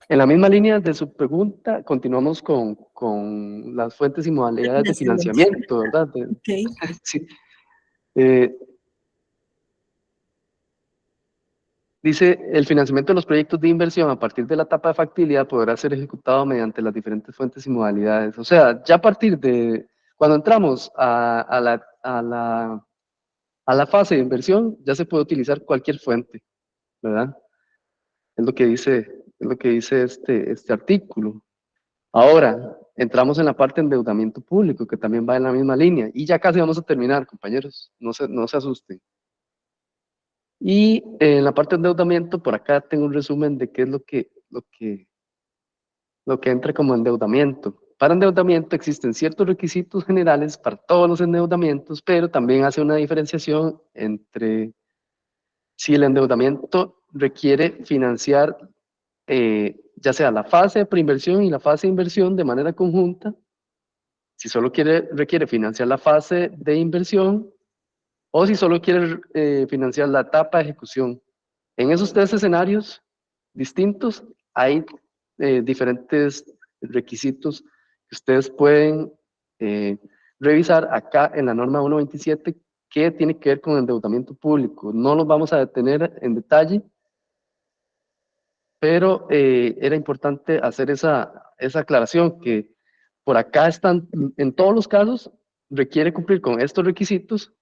En la misma línea de su pregunta, continuamos con las fuentes y modalidades de Financiamiento. financiamiento, ¿verdad? Ok. Sí. Eh, Dice, el financiamiento de los proyectos de inversión a partir de la etapa de factibilidad podrá ser ejecutado mediante las diferentes fuentes y modalidades. O sea, ya a partir de cuando entramos a la fase de inversión, ya se puede utilizar cualquier fuente, ¿verdad? Es lo que dice este artículo. Ahora, entramos en la parte de endeudamiento público, que también va en la misma línea. Y ya casi vamos a terminar, compañeros, no se asusten. Y en la parte de endeudamiento, por acá tengo un resumen de qué es lo que entra como endeudamiento. Para endeudamiento existen ciertos requisitos generales para todos los endeudamientos, pero también hace una diferenciación entre si el endeudamiento requiere financiar ya sea la fase de preinversión y la fase de inversión de manera conjunta, si solo requiere financiar la fase de inversión o si solo quiere financiar la etapa de ejecución. En esos tres escenarios distintos hay diferentes requisitos que ustedes pueden eh, revisar acá en la norma 127 que tiene que ver con endeudamiento público. No los vamos a detener en detalle, pero era importante hacer esa aclaración que por acá están, en todos los casos, requiere cumplir con estos requisitos,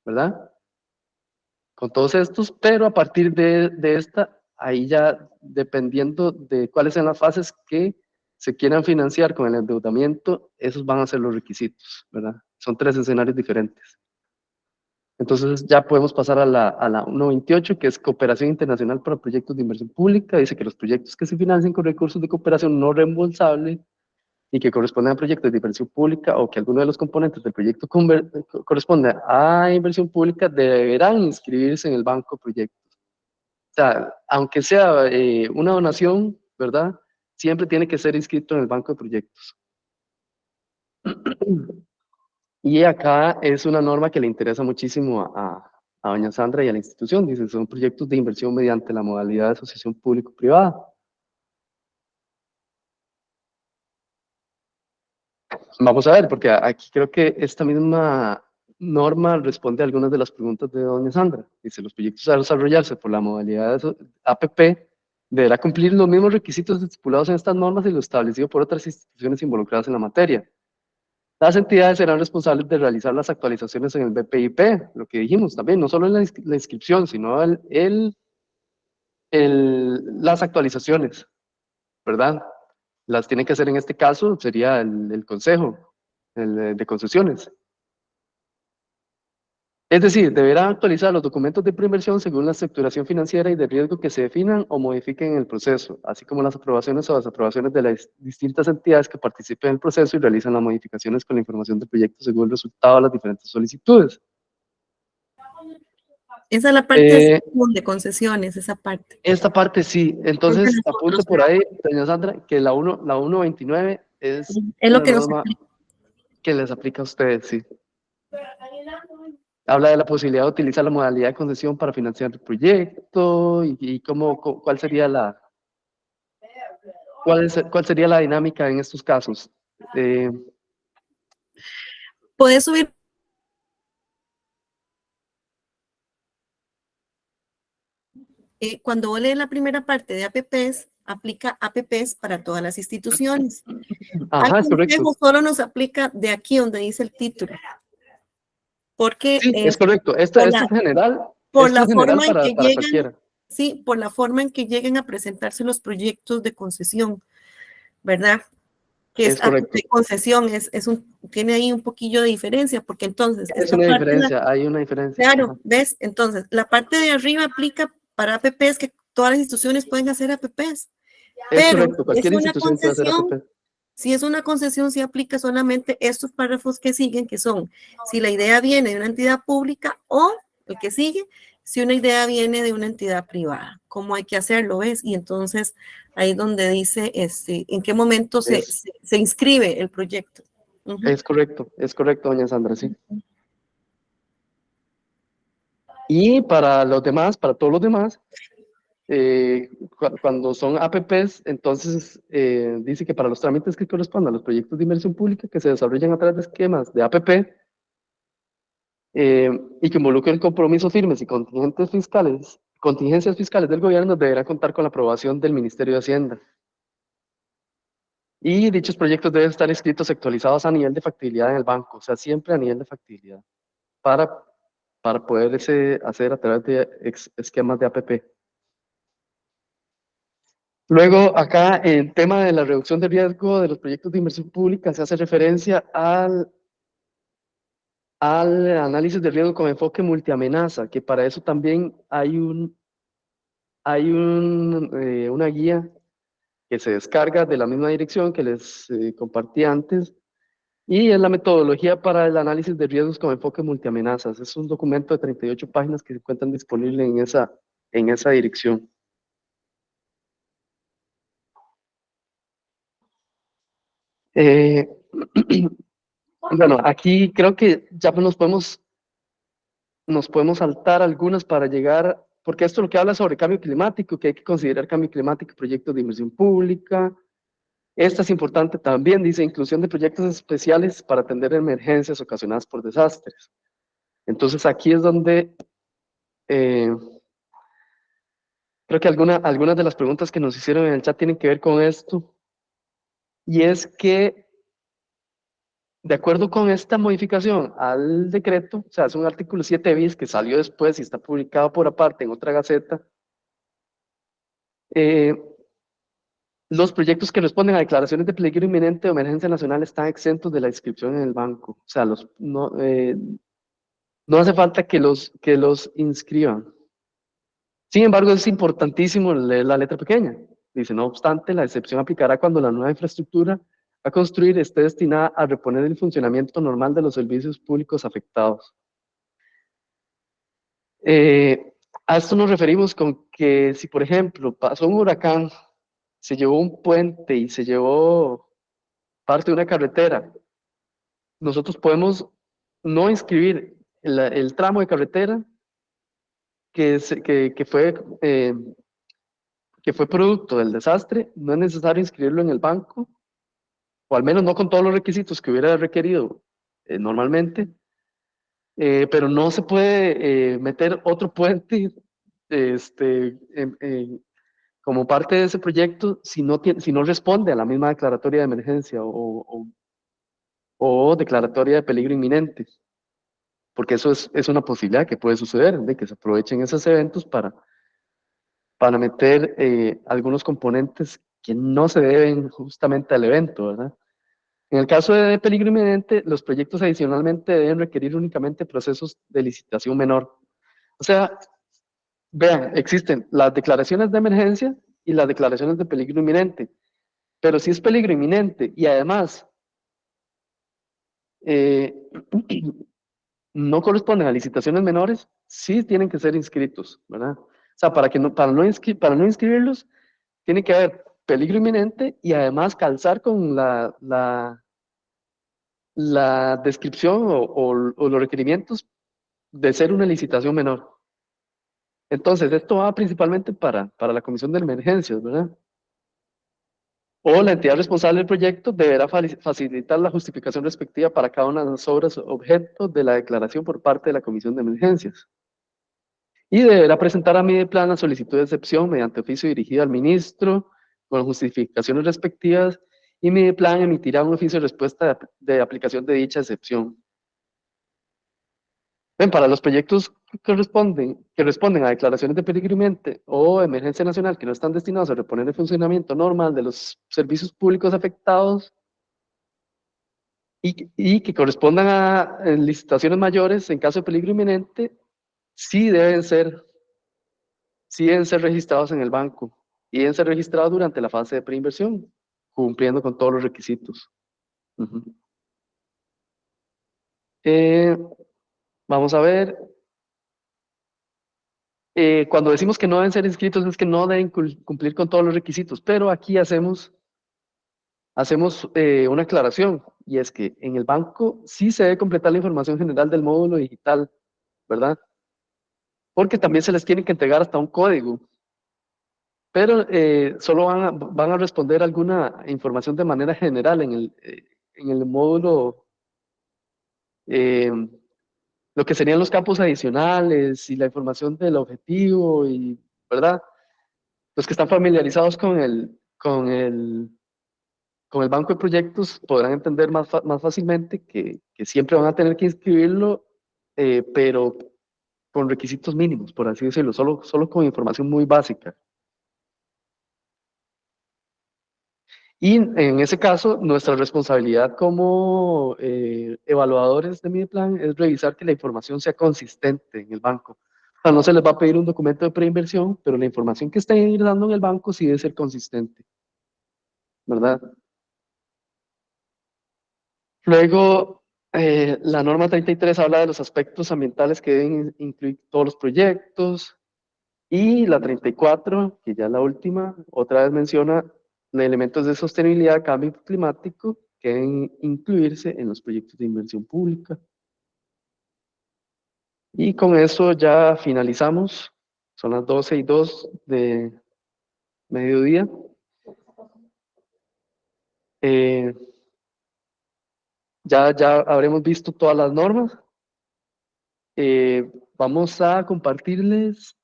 ¿verdad? Con todos estos, pero a partir de esta, ahí ya dependiendo de cuáles sean las fases que se quieran financiar con el endeudamiento, esos van a ser los requisitos, ¿verdad? Son tres escenarios diferentes. Entonces ya podemos pasar a la 128, que es cooperación internacional para proyectos de inversión pública. Dice que los proyectos que se financien con recursos de cooperación no reembolsables y que corresponden a proyectos de inversión pública o que alguno de los componentes del proyecto corresponde a inversión pública deberán inscribirse en el banco de proyectos. O sea, aunque sea una donación, ¿verdad? Siempre tiene que ser inscrito en el banco de proyectos. Y acá es una norma que le interesa muchísimo a doña Sandra y a la institución. Dice, son proyectos de inversión mediante la modalidad de asociación público-privada. Vamos a ver, porque aquí creo que esta misma norma responde a algunas de las preguntas de doña Sandra. Dice, los proyectos a desarrollarse por la modalidad de APP deberá cumplir los mismos requisitos estipulados en estas normas y lo establecido por otras instituciones involucradas en la materia. Las entidades serán responsables de realizar las actualizaciones en el BPIP, lo que dijimos también, no solo en la inscripción, sino las actualizaciones, ¿verdad? Las tiene que hacer en este caso, sería el consejo de concesiones. Es decir, deberán actualizar los documentos de preinversión según la estructuración financiera y de riesgo que se definan o modifiquen en el proceso, así como las aprobaciones o desaprobaciones de las distintas entidades que participen en el proceso y realizan las modificaciones con la información del proyecto según el resultado de las diferentes solicitudes. Esa es la parte de concesiones, esa parte. Esta parte sí, entonces apunte Nosotros, por ahí, doña Sandra, que la 129 es lo la que nos norma que les aplica a ustedes, sí. Habla de la posibilidad de utilizar la modalidad de concesión para financiar el proyecto y cuál sería cuál sería la dinámica en estos casos. puedes subir. Cuando vos lees la primera parte de APPs, aplica APPs para todas las instituciones. Ajá, Al es correcto. consejo solo nos aplica de aquí donde dice el título. Porque Sí, es correcto. Esto por es la- general. por Esto la es general forma en que para llegan, cualquiera. sí, por la forma en que lleguen a presentarse los proyectos de concesión, ¿verdad? Que es Es correcto. de concesión, tiene ahí un poquillo de diferencia, porque entonces Es esta una parte, diferencia, hay una diferencia. claro, Ajá. ¿ves? Entonces, la parte de arriba aplica para APPs, que todas las instituciones pueden hacer APPs, Es pero correcto, es cualquier una institución puede hacer concesión. APP. Si es una concesión, se aplica solamente estos párrafos que siguen, que son si la idea viene de una entidad pública o el que sigue, si una idea viene de una entidad privada. ¿Cómo hay que hacerlo? ¿Ves? Y entonces ahí es donde dice en qué momento se inscribe el proyecto. Es correcto, doña Sandra, sí. Y para los demás, para todos los demás, cuando son APPs, entonces dice que para los trámites que correspondan a los proyectos de inversión pública que se desarrollan a través de esquemas de APP y que involucren compromisos firmes y contingencias fiscales del gobierno, deberá contar con la aprobación del Ministerio de Hacienda. Y dichos proyectos deben estar escritos y actualizados a nivel de factibilidad en el banco, o sea, siempre a nivel de factibilidad, para poderse hacer a través de esquemas de APP. Luego, acá, el tema de la reducción de riesgo de los proyectos de inversión pública se hace referencia al análisis de riesgo con enfoque multiamenaza, que para eso también hay una guía que se descarga de la misma dirección que les compartí antes, y es la metodología para el análisis de riesgos con enfoque multiamenazas. Es un documento de 38 páginas que se encuentran disponibles en esa dirección. Bueno, aquí creo que ya nos podemos saltar algunas para llegar, porque esto lo que habla sobre cambio climático, que hay que considerar cambio climático, proyectos de inversión pública. Esta es importante también, dice, inclusión de proyectos especiales para atender emergencias ocasionadas por desastres. Entonces aquí es donde creo que algunas de las preguntas que nos hicieron en el chat tienen que ver con esto, y es que de acuerdo con esta modificación al decreto, o sea, es un artículo 7 bis que salió después y está publicado por aparte en otra gaceta, los proyectos que responden a declaraciones de peligro inminente o emergencia nacional están exentos de la inscripción en el banco. O sea, no hace falta que los inscriban. Sin embargo, es importantísimo leer la letra pequeña. Dice, no obstante, la excepción aplicará cuando la nueva infraestructura a construir esté destinada a reponer el funcionamiento normal de los servicios públicos afectados. A esto nos referimos con que si, por ejemplo, pasó un huracán, se llevó un puente y se llevó parte de una carretera, nosotros podemos no inscribir el tramo de carretera que fue producto del desastre, no es necesario inscribirlo en el banco, o al menos no con todos los requisitos que hubiera requerido normalmente, pero no se puede meter otro puente como parte de ese proyecto si no responde a la misma declaratoria de emergencia o declaratoria de peligro inminente, porque eso es una posibilidad que puede suceder, de que se aprovechen esos eventos para meter algunos componentes que no se deben justamente al evento, ¿verdad? En el caso de peligro inminente, los proyectos adicionalmente deben requerir únicamente procesos de licitación menor. O sea, vean, existen las declaraciones de emergencia y las declaraciones de peligro inminente, pero si es peligro inminente y además no corresponden a licitaciones menores, sí tienen que ser inscritos, ¿verdad? O sea, para no inscribirlos, tiene que haber peligro inminente y además calzar con la descripción o los requerimientos de ser una licitación menor. Entonces, esto va principalmente para la Comisión de Emergencias, ¿verdad? O la entidad responsable del proyecto deberá facilitar la justificación respectiva para cada una de las obras objeto de la declaración por parte de la Comisión de Emergencias. Y deberá presentar a MIDEPLAN la solicitud de excepción mediante oficio dirigido al ministro con las justificaciones respectivas y Mideplan emitirá un oficio de respuesta de aplicación de dicha excepción. Bien, para los proyectos que responden a declaraciones de peligro inminente o emergencia nacional que no están destinados a reponer el funcionamiento normal de los servicios públicos afectados y que correspondan a licitaciones mayores en caso de peligro inminente, sí deben ser registrados en el banco y deben ser registrados durante la fase de preinversión, cumpliendo con todos los requisitos. Vamos a ver. Cuando decimos que no deben ser inscritos es que no deben cumplir con todos los requisitos, pero aquí hacemos una aclaración, y es que en el banco sí se debe completar la información general del módulo digital, ¿verdad? Porque también se les tiene que entregar hasta un código, pero solo van a responder alguna información de manera general en el módulo, lo que serían los campos adicionales y la información del objetivo, y, ¿verdad? Los que están familiarizados con el banco de proyectos podrán entender más fácilmente que siempre van a tener que inscribirlo, pero con requisitos mínimos, por así decirlo, solo con información muy básica. Y en ese caso, nuestra responsabilidad como evaluadores de Mideplan es revisar que la información sea consistente en el banco. O sea, no se les va a pedir un documento de preinversión, pero la información que estén ingresando en el banco sí debe ser consistente, ¿verdad? Luego, la norma 33 habla de los aspectos ambientales que deben incluir todos los proyectos, y la 34, que ya es la última, otra vez menciona elementos de sostenibilidad, cambio climático, que deben incluirse en los proyectos de inversión pública. Y con eso ya finalizamos. Son las 12:02 de mediodía. Ya habremos visto todas las normas. Vamos a compartirles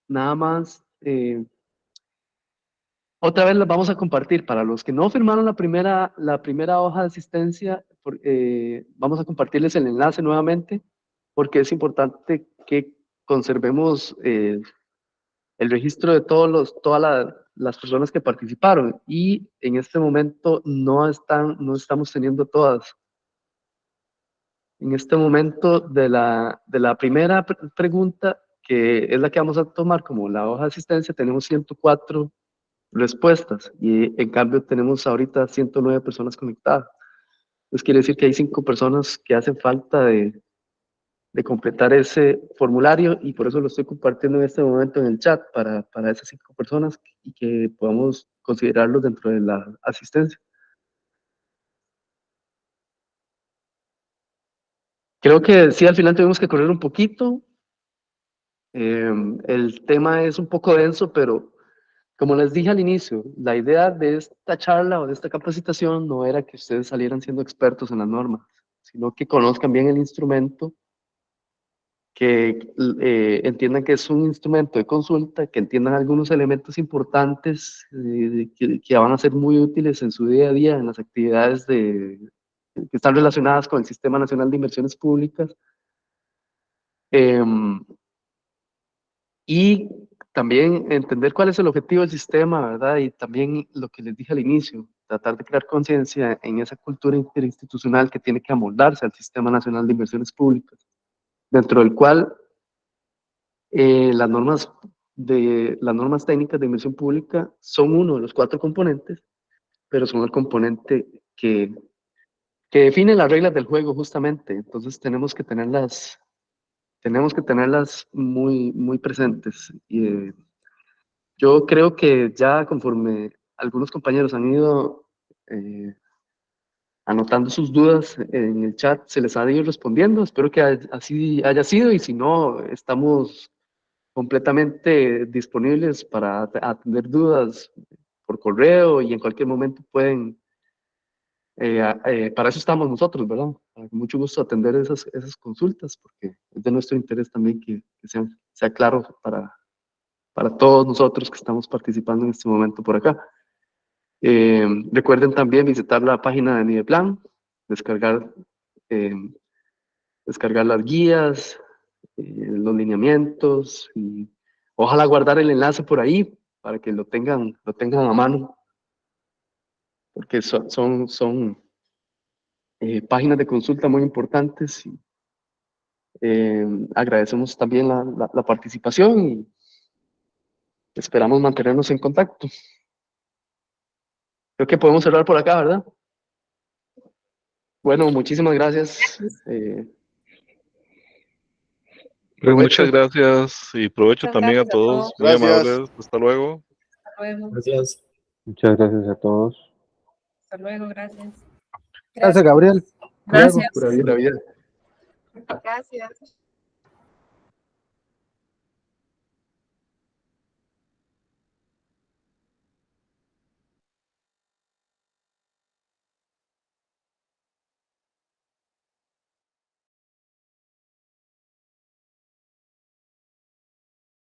nada más. Otra vez las vamos a compartir. Para los que no firmaron la primera hoja de asistencia, vamos a compartirles el enlace nuevamente, porque es importante que conservemos el registro de todas las personas que participaron, y en este momento no estamos teniendo todas. En este momento de la primera pregunta, que es la que vamos a tomar como la hoja de asistencia, tenemos 104 respuestas, y en cambio tenemos ahorita 109 personas conectadas. Entonces quiere decir que hay 5 personas que hacen falta de completar ese formulario, y por eso lo estoy compartiendo en este momento en el chat para esas 5 personas, y que podamos considerarlos dentro de la asistencia. Creo que sí, al final tuvimos que correr un poquito. El tema es un poco denso, pero como les dije al inicio, la idea de esta charla o de esta capacitación no era que ustedes salieran siendo expertos en las normas, sino que conozcan bien el instrumento, que entiendan que es un instrumento de consulta, que entiendan algunos elementos importantes que van a ser muy útiles en su día a día, en las actividades que están relacionadas con el Sistema Nacional de Inversiones Públicas. Y también entender cuál es el objetivo del sistema, ¿verdad? Y también lo que les dije al inicio, tratar de crear conciencia en esa cultura interinstitucional que tiene que amoldarse al Sistema Nacional de Inversiones Públicas, dentro del cual las normas técnicas de inversión pública son uno de los 4 componentes, pero son el componente que define las reglas del juego justamente. Entonces tenemos que tenerlas muy, muy presentes. Y yo creo que ya conforme algunos compañeros han ido anotando sus dudas en el chat, se les ha ido respondiendo. Espero que así haya sido, y si no, estamos completamente disponibles para atender dudas por correo, y en cualquier momento pueden, para eso estamos nosotros, ¿verdad? Con mucho gusto atender esas consultas, porque es de nuestro interés también que sea claro para todos nosotros que estamos participando en este momento por acá. Recuerden también visitar la página de Nideplan, descargar las guías, los lineamientos, y ojalá guardar el enlace por ahí para que lo tengan a mano, porque son páginas de consulta muy importantes. Y agradecemos también la participación y esperamos mantenernos en contacto. Creo que podemos cerrar por acá, ¿verdad? Bueno, muchísimas gracias. Provecho. Muchas gracias y provecho Muchas también a gracias a todos. todos. Muy Gracias. amables. Hasta luego. Hasta luego. Gracias. Muchas gracias a todos. Hasta luego, gracias. Gracias, Gabriel. Gracias. Pura vida. Gracias.